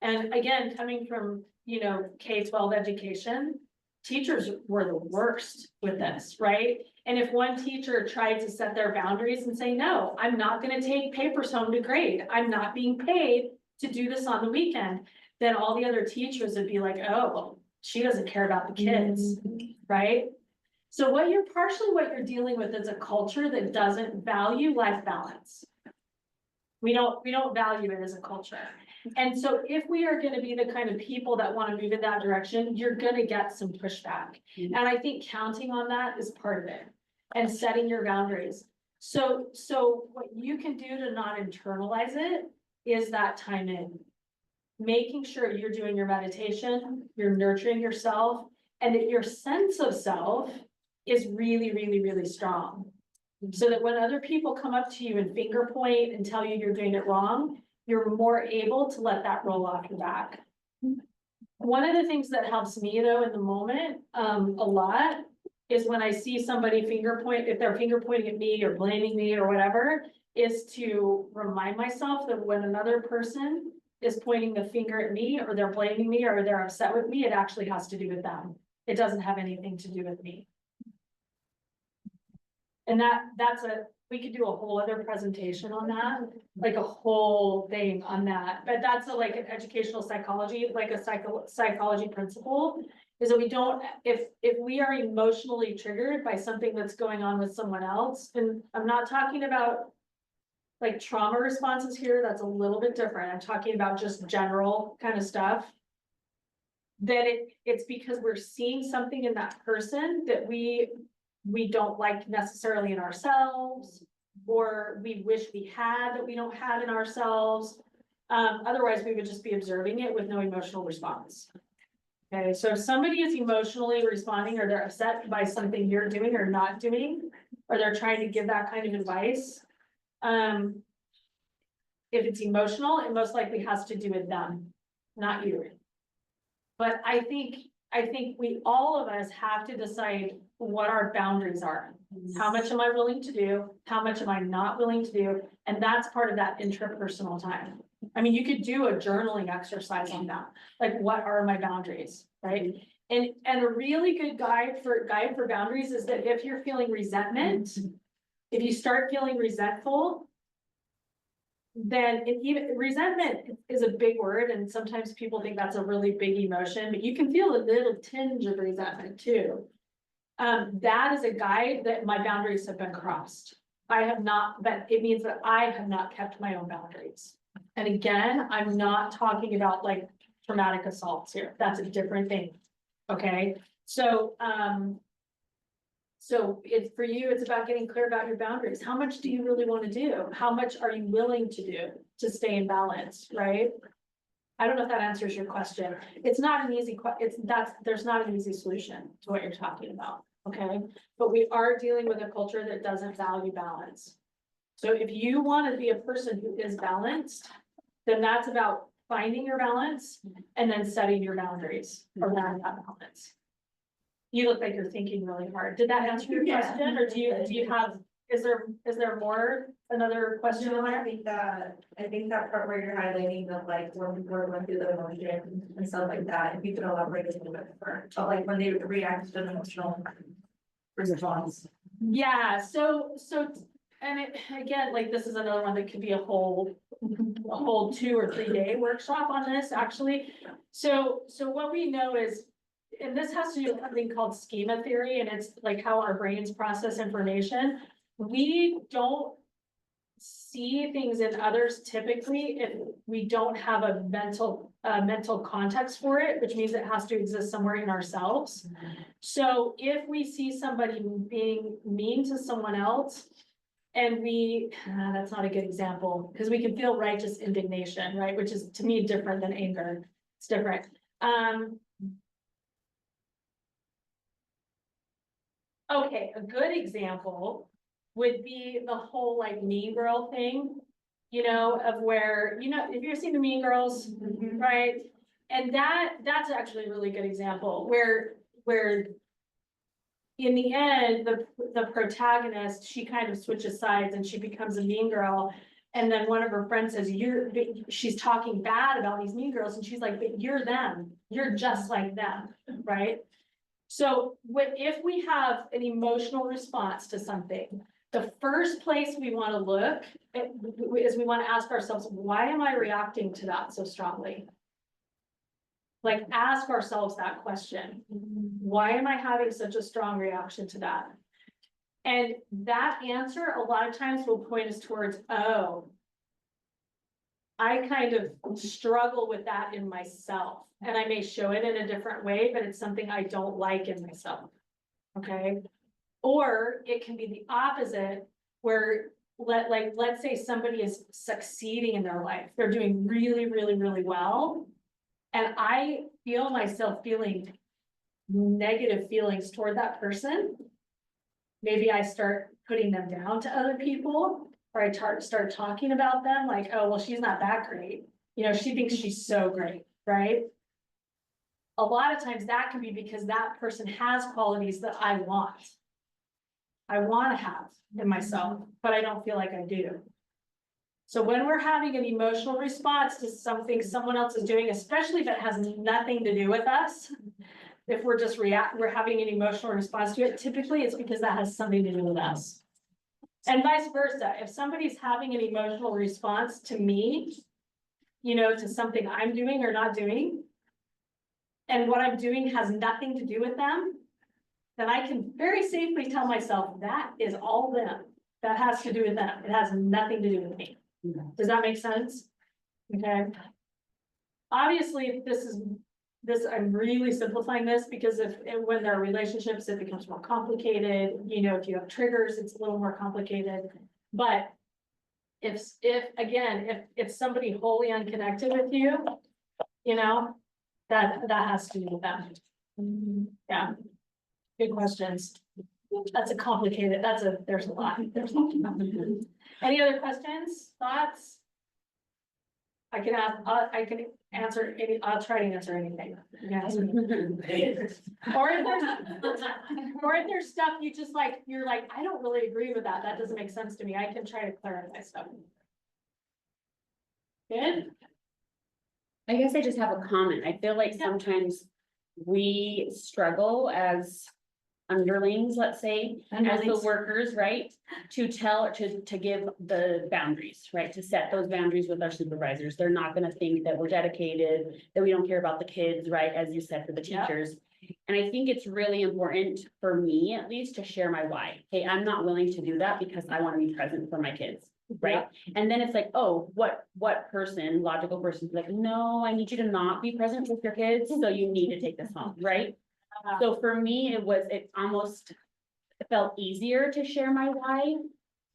And again, coming from, K-12 education, teachers were the worst with this, right? And if one teacher tried to set their boundaries and say, no, I'm not gonna take papers home to grade. I'm not being paid to do this on the weekend. Then all the other teachers would be like, oh, well, she doesn't care about the kids, right? So what you're dealing with is a culture that doesn't value life balance. We don't value it as a culture. And so if we are gonna be the kind of people that wanna move in that direction, you're gonna get some pushback. And I think counting on that is part of it, and setting your boundaries. So what you can do to not internalize it is that time in. Making sure you're doing your meditation, you're nurturing yourself, and that your sense of self is really, really, really strong. So that when other people come up to you and finger point and tell you you're doing it wrong, you're more able to let that roll off your back. One of the things that helps me though in the moment, a lot, is when I see somebody if they're finger pointing at me or blaming me or whatever, is to remind myself that when another person is pointing the finger at me, or they're blaming me, or they're upset with me, it actually has to do with them. It doesn't have anything to do with me. And we could do a whole other presentation on that, like a whole thing on that, but that's like an educational psychology, like a psychology principle, is that we don't, if we are emotionally triggered by something that's going on with someone else, and I'm not talking about like trauma responses here, that's a little bit different. I'm talking about just general kind of stuff. That it's because we're seeing something in that person that we don't like necessarily in ourselves, or we wish we had that we don't have in ourselves. Otherwise we would just be observing it with no emotional response. Okay, so if somebody is emotionally responding, or they're upset by something you're doing or not doing, or they're trying to give that kind of advice, if it's emotional, it most likely has to do with them, not you. But I think we, all of us, have to decide what our boundaries are. How much am I willing to do? How much am I not willing to do? And that's part of that interpersonal time. I mean, you could do a journaling exercise on that. Like, what are my boundaries, right? And a really good guide for boundaries is that if you're feeling resentment, if you start feeling resentful, then resentment is a big word, and sometimes people think that's a really big emotion, but you can feel a little tinge of resentment too. That is a guide that my boundaries have been crossed. But it means that I have not kept my own boundaries. And again, I'm not talking about like traumatic assaults here. That's a different thing. Okay, So, so it's for you, it's about getting clear about your boundaries. How much do you really want to do? How much are you willing to do to stay in balance, right? I don't know if that answers your question. It's not an easy there's not an easy solution to what you're talking about, okay? But we are dealing with a culture that doesn't value balance. So if you want to be a person who is balanced, then that's about finding your balance and then setting your boundaries around that balance. You look like you're thinking really hard. Did that answer your Yeah. question, or do you have, is there more, another question in No, there? I think that part where you're highlighting of like when people are going through the emotion and stuff like that, if you could elaborate a little bit more, but like when they react to an emotional response. Yeah, so, and it, again, like, this is another one that could be a whole 2 or 3 day workshop on this, actually. So what we know is, and this has to do with something called schema theory, and it's like how our brains process information. We don't see things in others typically if we don't have a mental context for it, which means it has to exist somewhere in ourselves. So if we see somebody being mean to someone else, and that's not a good example, because we can feel righteous indignation, right? Which is, to me, different than anger. It's different. Okay, a good example would be the whole like Mean Girl thing, you know, of where, you know, if you've seen the Mean Girls, right? And that's actually a really good example where in the end, the protagonist, she kind of switches sides and she becomes a mean girl. And then one of her friends says, she's talking bad about these mean girls. And she's like, but you're them, you're just like them, right? So if we have an emotional response to something, the first place we want to look is we want to ask ourselves, why am I reacting to that so strongly? Like, ask ourselves that question. Why am I having such a strong reaction to that? And that answer a lot of times will point us towards, oh, I kind of struggle with that in myself. And I may show it in a different way, but it's something I don't like in myself. Okay. Or it can be the opposite, where let's say somebody is succeeding in their life. They're doing really, really, really well. And I feel myself feeling negative feelings toward that person. Maybe I start putting them down to other people, or I start talking about them like, oh, well, she's not that great. You know, she thinks she's so great, right? A lot of times that can be because that person has qualities that I want to have in myself, but I don't feel like I do. So when we're having an emotional response to something someone else is doing, especially if it has nothing to do with us, if we're just we're having an emotional response to it, typically it's because that has something to do with us. And vice versa, if somebody's having an emotional response to me, you know, to something I'm doing or not doing, and what I'm doing has nothing to do with them, then I can very safely tell myself that is all them. That has to do with them. It has nothing to do with me. Does that make sense? Okay. Obviously, I'm really simplifying this because when there are relationships, it becomes more complicated. You know, if you have triggers, it's a little more complicated. But if somebody wholly unconnected with you, you know, that has to do with them. Yeah. Good questions. There's a lot. Any other questions, thoughts? I can answer any, I'll try to answer anything. Or if there's stuff you just like, you're like, I don't really agree with that. That doesn't make sense to me. I can try to clarify stuff. Good. I guess I just have a comment. I feel like sometimes we struggle as underlings, let's say, as the workers, right? To give the boundaries, right? To set those boundaries with our supervisors. They're not gonna think that we're dedicated, that we don't care about the kids, right? As you said, for the teachers. And I think it's really important for me, at least, to share my why. Hey, I'm not willing to do that because I want to be present for my kids, right? And then it's like, oh, what logical person is like, no, I need you to not be present with your kids, so you need to take this home, right? So for me, it almost felt easier to share my why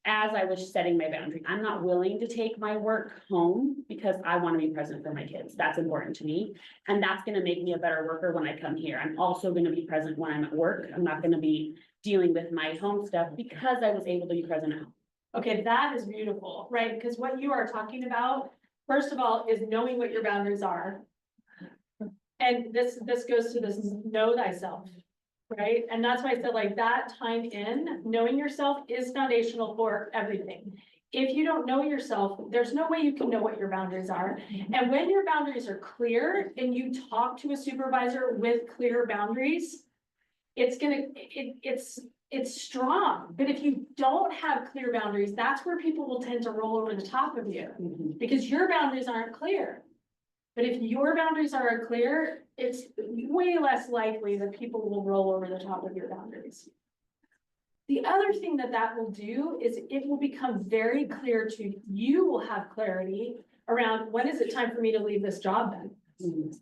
as I was setting my boundary. I'm not willing to take my work home because I want to be present for my kids. That's important to me. And that's gonna make me a better worker when I come here. I'm also gonna be present when I'm at work. I'm not gonna be dealing with my home stuff because I was able to be present at home. Okay, that is beautiful, right? Because what you are talking about, first of all, is knowing what your boundaries are. And this goes to this know thyself, right? And that's why I said like that time in, knowing yourself is foundational for everything. If you don't know yourself, there's no way you can know what your boundaries are. And when your boundaries are clear and you talk to a supervisor with clear boundaries, it's strong. But if you don't have clear boundaries, that's where people will tend to roll over the top of you because your boundaries aren't clear. But if your boundaries are clear, it's way less likely that people will roll over the top of your boundaries. The other thing that will do is it will become very clear to you will have clarity around when is it time for me to leave this job then?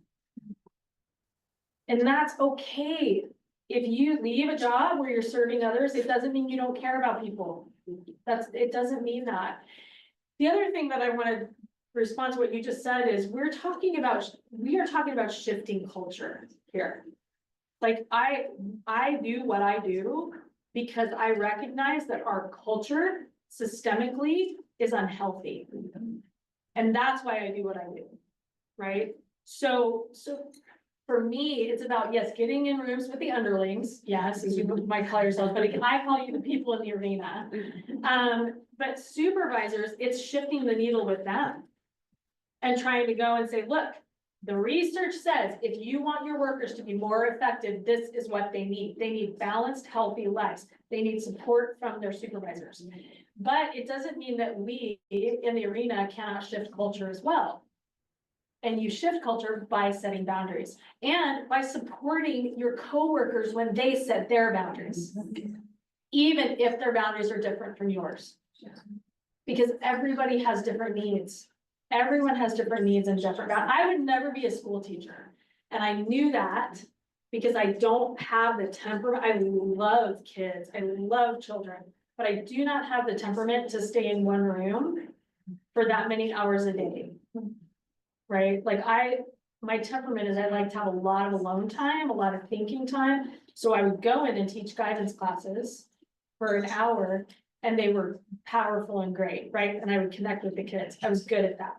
And that's okay. If you leave a job where you're serving others, it doesn't mean you don't care about people. It doesn't mean that. The other thing that I want to respond to what you just said is we are talking about shifting culture here. Like I do what I do because I recognize that our culture systemically is unhealthy. And that's why I do what I do, right? So for me, it's about, yes, getting in rooms with the underlings. Yes, as you might call yourself, but I call you the people in the arena. But supervisors, it's shifting the needle with them and trying to go and say, look, the research says if you want your workers to be more effective, this is what they need. They need balanced, healthy lives. They need support from their supervisors. But it doesn't mean that we in the arena cannot shift culture as well. And you shift culture by setting boundaries and by supporting your coworkers when they set their boundaries, even if their boundaries are different from yours. Because everybody has different needs. Everyone has different needs and different. I would never be a school teacher. And I knew that because I don't have the temperament. I love kids. I love children, but I do not have the temperament to stay in one room for that many hours a day. Right? Like my temperament is I like to have a lot of alone time, a lot of thinking time. So I would go in and teach guidance classes for an hour and they were powerful and great, right? And I would connect with the kids. I was good at that.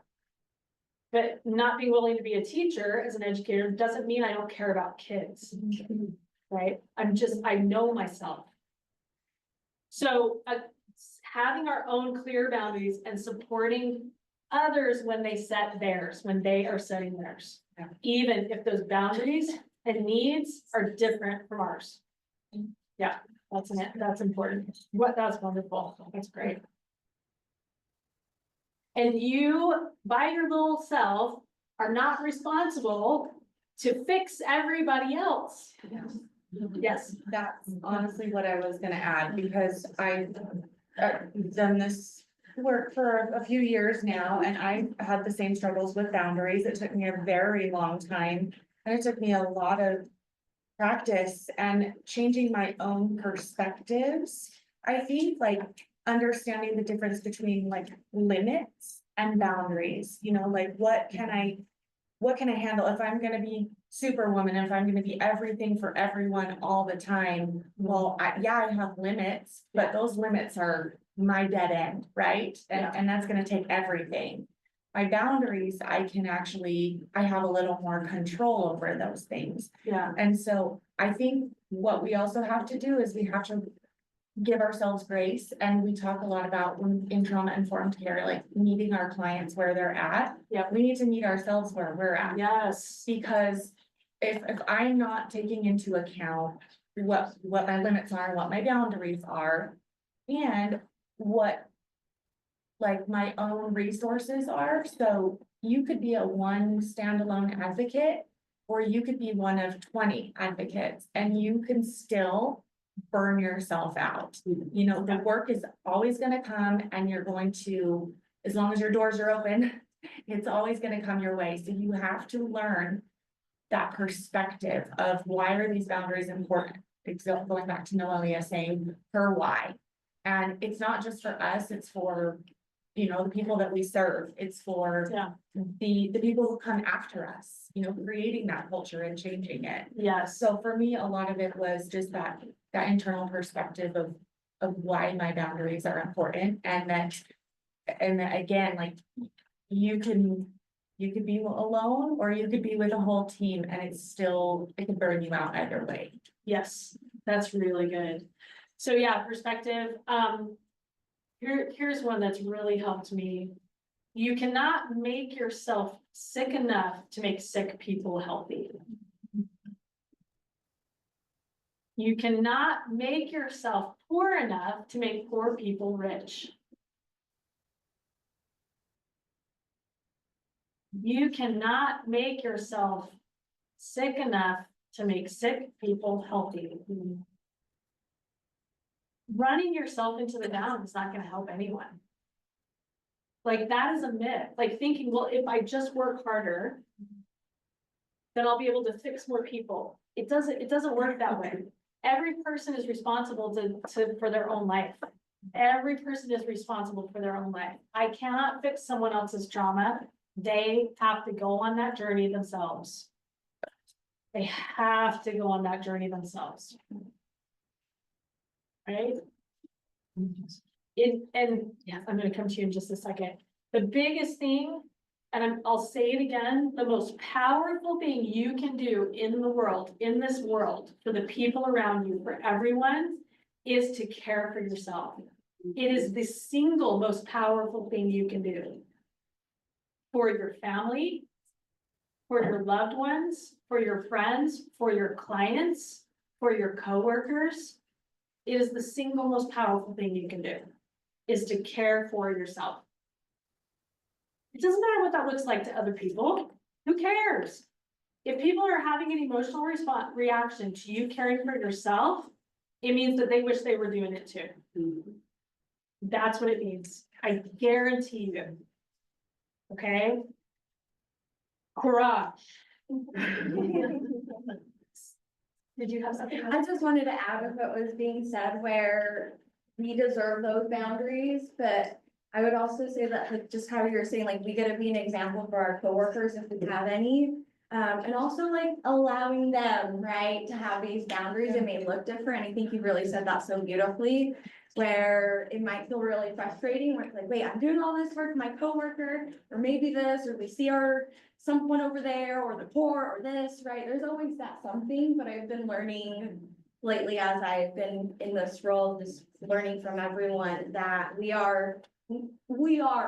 But not being willing to be a teacher as an educator doesn't mean I don't care about kids, right? I know myself. So having our own clear boundaries and supporting others when they set theirs, when they are setting theirs, even if those boundaries and needs are different from ours. Yeah, that's important. That's wonderful. That's great. And you, by your little self, are not responsible to fix everybody else. Yes. That's honestly what I was gonna add, because I've done this work for a few years now, and I've had the same struggles with boundaries. It took me a very long time, and it took me a lot of practice and changing my own perspectives. I think like understanding the difference between like limits and boundaries, you know, like what can I handle if I'm gonna be superwoman, if I'm gonna be everything for everyone all the time? Well, I have limits, but those limits are my dead end, right? And that's gonna take everything. My boundaries, I have a little more control over those things. Yeah. And so I think what we also have to do is we have to give ourselves grace. And we talk a lot about in trauma-informed care, like meeting our clients where they're at. Yeah. We need to meet ourselves where we're at. Yes. Because if I'm not taking into account what my limits are, what my boundaries are, and what like my own resources are. So you could be a one standalone advocate, or you could be one of 20 advocates, and you can still burn yourself out. You know, the work is always gonna come, and you're going to, as long as your doors are open, it's always gonna come your way. So you have to learn that perspective of why are these boundaries important? Going back to Noelia saying her why. And it's not just for us, it's for, you know, the people that we serve. It's for Yeah. the people who come after us, you know, creating that culture and changing it. Yes. So for me, a lot of it was just that internal perspective of why my boundaries are important and that again, like you can be alone or you could be with a whole team and it can burn you out either way. Yes, that's really good. So yeah, perspective, here's one that's really helped me. You cannot make yourself sick enough to make sick people healthy. You cannot make yourself poor enough to make poor people rich. You cannot make yourself sick enough to make sick people healthy. Running yourself into the ground is not going to help anyone. Like that is a myth, like thinking, well, if I just work harder, then I'll be able to fix more people. It doesn't work that way. Every person is responsible for their own life. Every person is responsible for their own life. I cannot fix someone else's trauma. They have to go on that journey themselves. They have to go on that journey themselves. Right? And yeah, I'm gonna come to you in just a second. The biggest thing, and I'll say it again, the most powerful thing you can do in the world, in this world, for the people around you, for everyone, is to care for yourself. It is the single most powerful thing you can do. For your family, for your loved ones, for your friends, for your clients, for your coworkers. It is the single most powerful thing you can do, is to care for yourself. It doesn't matter what that looks like to other people. Who cares? If people are having an emotional reaction to you caring for yourself, it means that they wish they were doing it too. That's what it means. I guarantee you. Okay? Courage. Did you have something? I just wanted to add with what was being said where we deserve those boundaries, but I would also say that like just how you're saying, like we gotta be an example for our coworkers if we have any. And also like allowing them, right, to have these boundaries. It may look different. I think you really said that so beautifully, where it might feel really frustrating, where it's like, wait, I'm doing all this work for my coworker, or maybe this, or we see someone over there, or the poor, or this, right? There's always that something, but I've been learning lately as I've been in this role, just learning from everyone that we are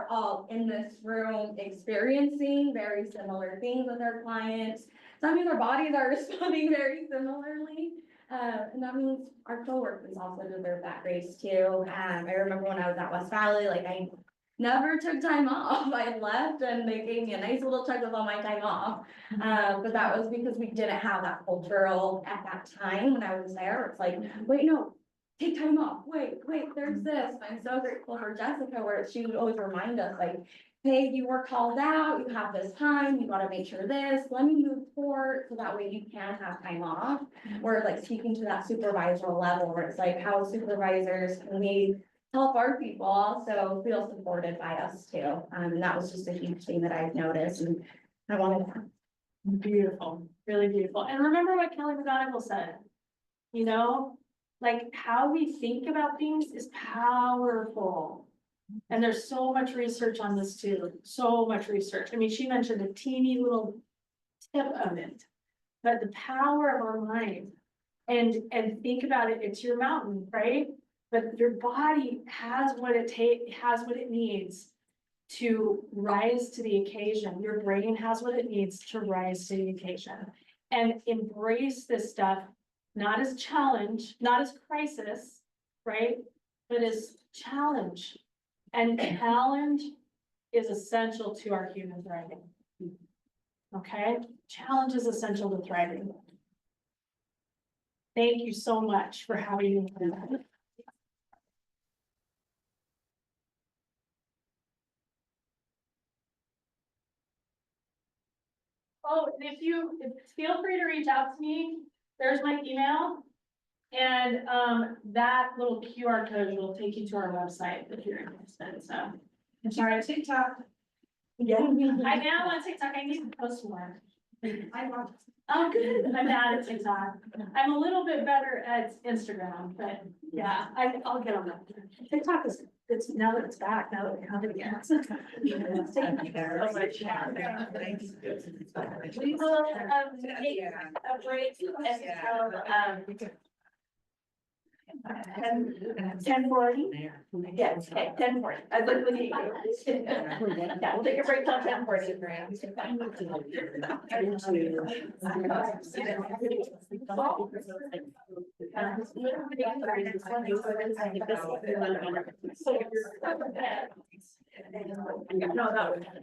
all in this room experiencing very similar things with our clients. Some of their bodies are responding very similarly. And that means our coworkers also deserve that grace too. I remember when I was at West Valley, like I never took time off. I left and they gave me a nice little chunk of all my time off. But that was because we didn't have that cultural at that time when I was there. It's like, wait, no, take time off. Wait, there's this. I'm so grateful for Jessica where she would always remind us like, hey, you were called out, you have this time, you gotta make sure this, let me move forward, so that way you can have time off. Or like speaking to that supervisor level where it's like, how supervisors can we help our people also feel supported by us too? And that was just a huge thing that I've noticed and I wanted to. Beautiful, really beautiful. And remember what Kelly McGonigal said, you know, like how we think about things is powerful. And there's so much research on this too, so much research. I mean, she mentioned a teeny little tip of it, but the power of our mind and think about it, it's your mountain, right? But your body has what it needs to rise to the occasion. Your brain has what it needs to rise to the occasion and embrace this stuff, not as challenge, not as crisis, right? But as challenge. And challenge is essential to our human thriving. Okay? Challenge is essential to thriving. Thank you so much for having me. Oh, and feel free to reach out to me, there's my email. And, that little QR code will take you to our website if you're interested, so. And sorry, TikTok. Yeah, I am on TikTok, I need to post more. I love. Oh, good, I'm bad at TikTok, I'm a little bit better at Instagram, but yeah, I'll get on that. TikTok is, it's, now that it's back, now that we have it again. We will, take a break until, 10:40. Yes, okay, 10:40. I was looking at you. Yeah, we'll take a break till 10:40. No, that would never.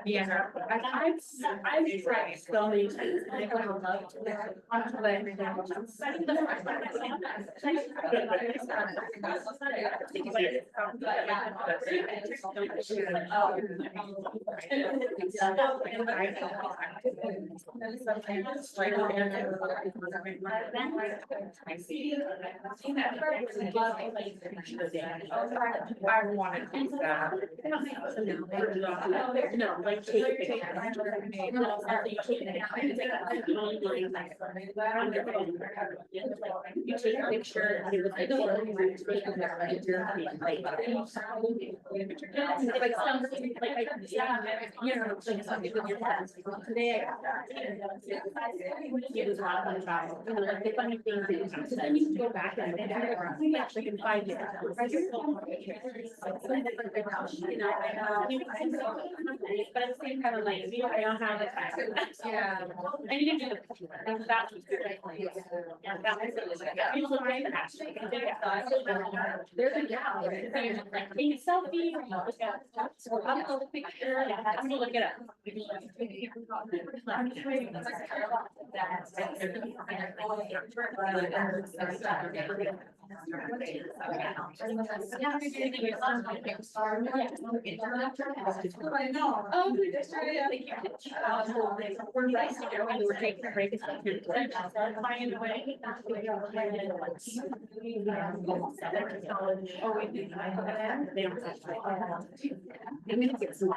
Yeah, I've tried so many times. I don't love to. I wanted to do that. No, like take a picture. You take a picture. Like something like you know, like something with your friends. Today it was a lot of fun. You know, like the funny things that you can go back and look at it. Actually can find it. You know, but at the same time, like, I don't have the time. Yeah. And you can do the, and that was good. Yeah, that was good. There's a gal, like, can you selfie? I'm gonna look picture, I'm gonna look it up. I know. Oh, thank you. We're nice to go, and we're taking a break. Find a way. Oh, we do. They don't touch it. I'm gonna get some. I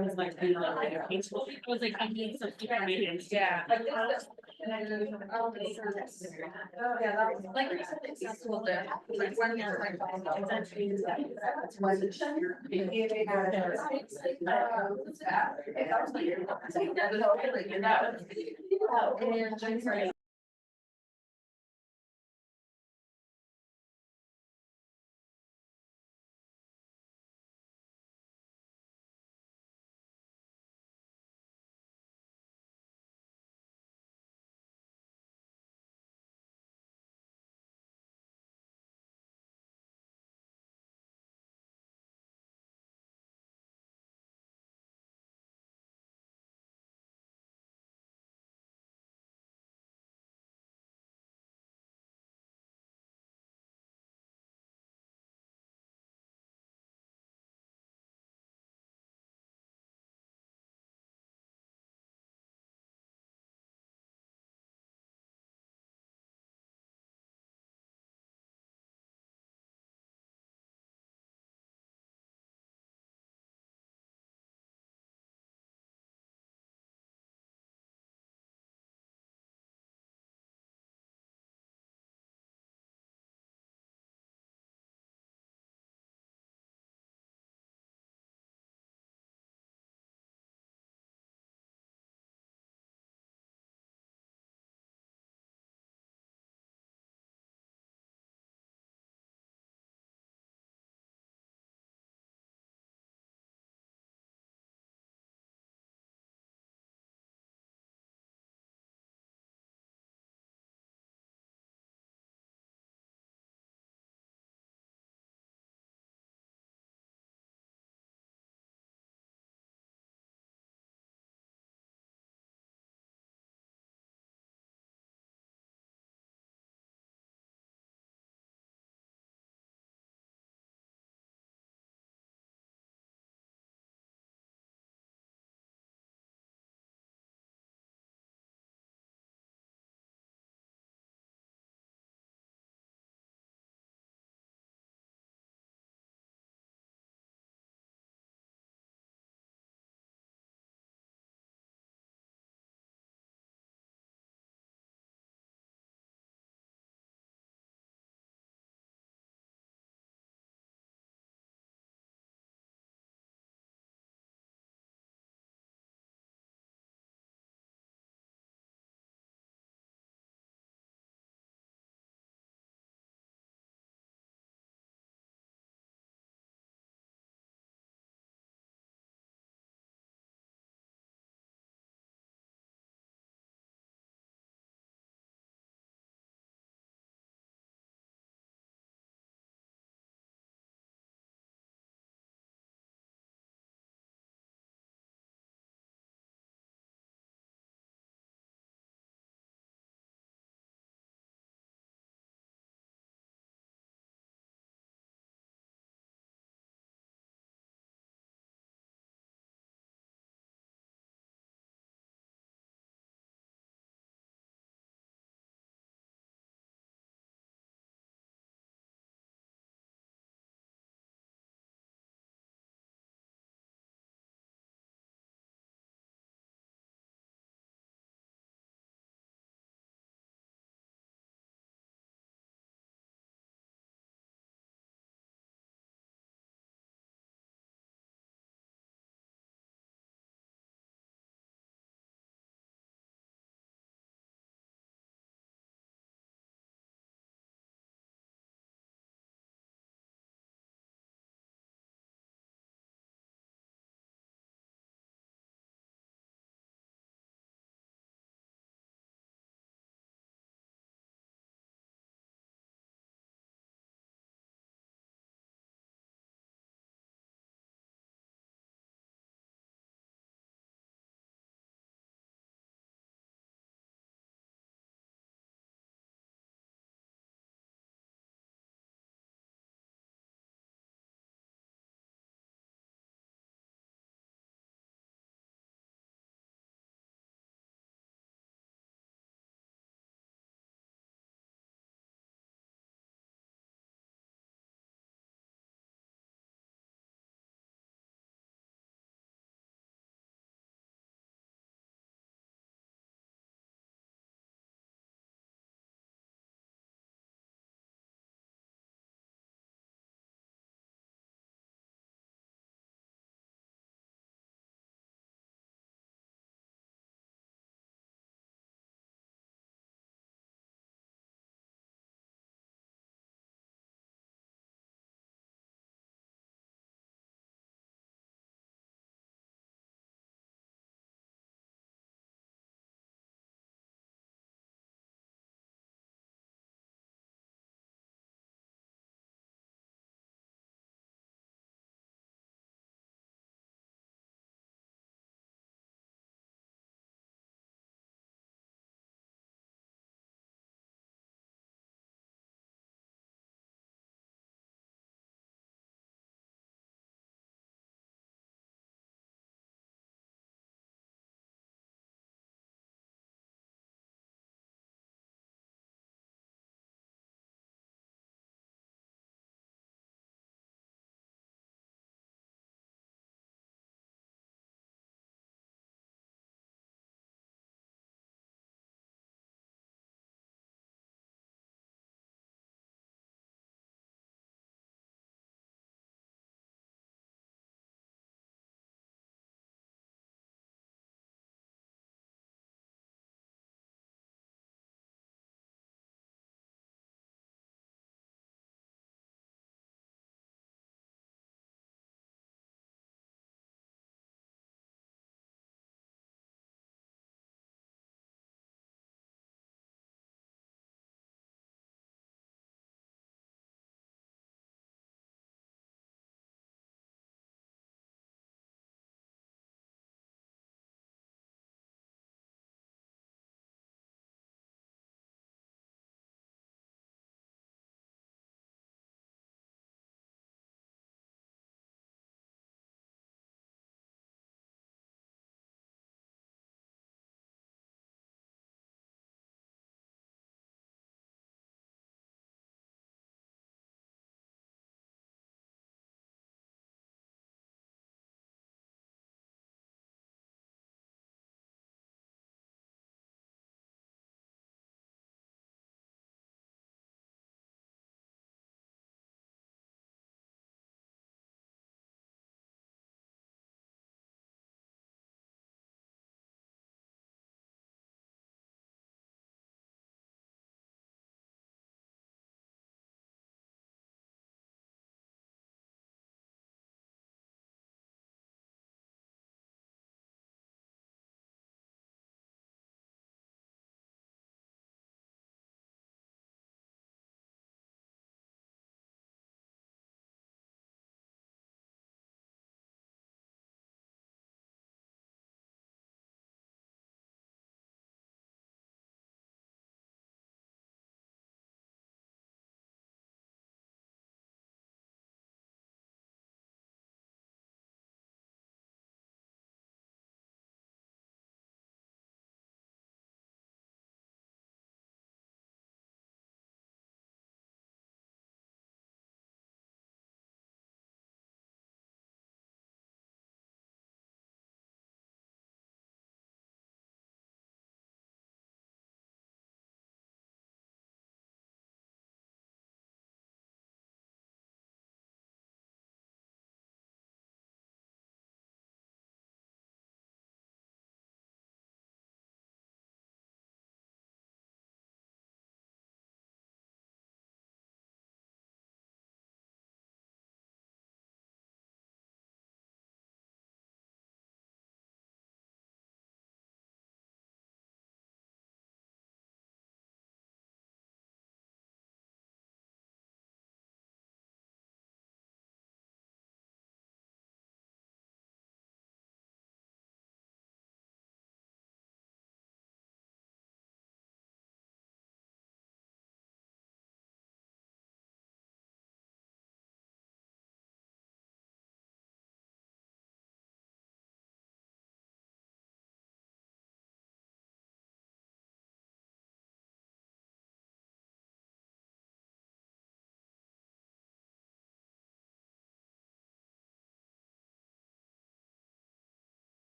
was like, it was like, I need some information. Yeah. And I know, oh, yeah, that was like, it's successful there. Like, one year, like, it's actually, that's why the sugar. That was like,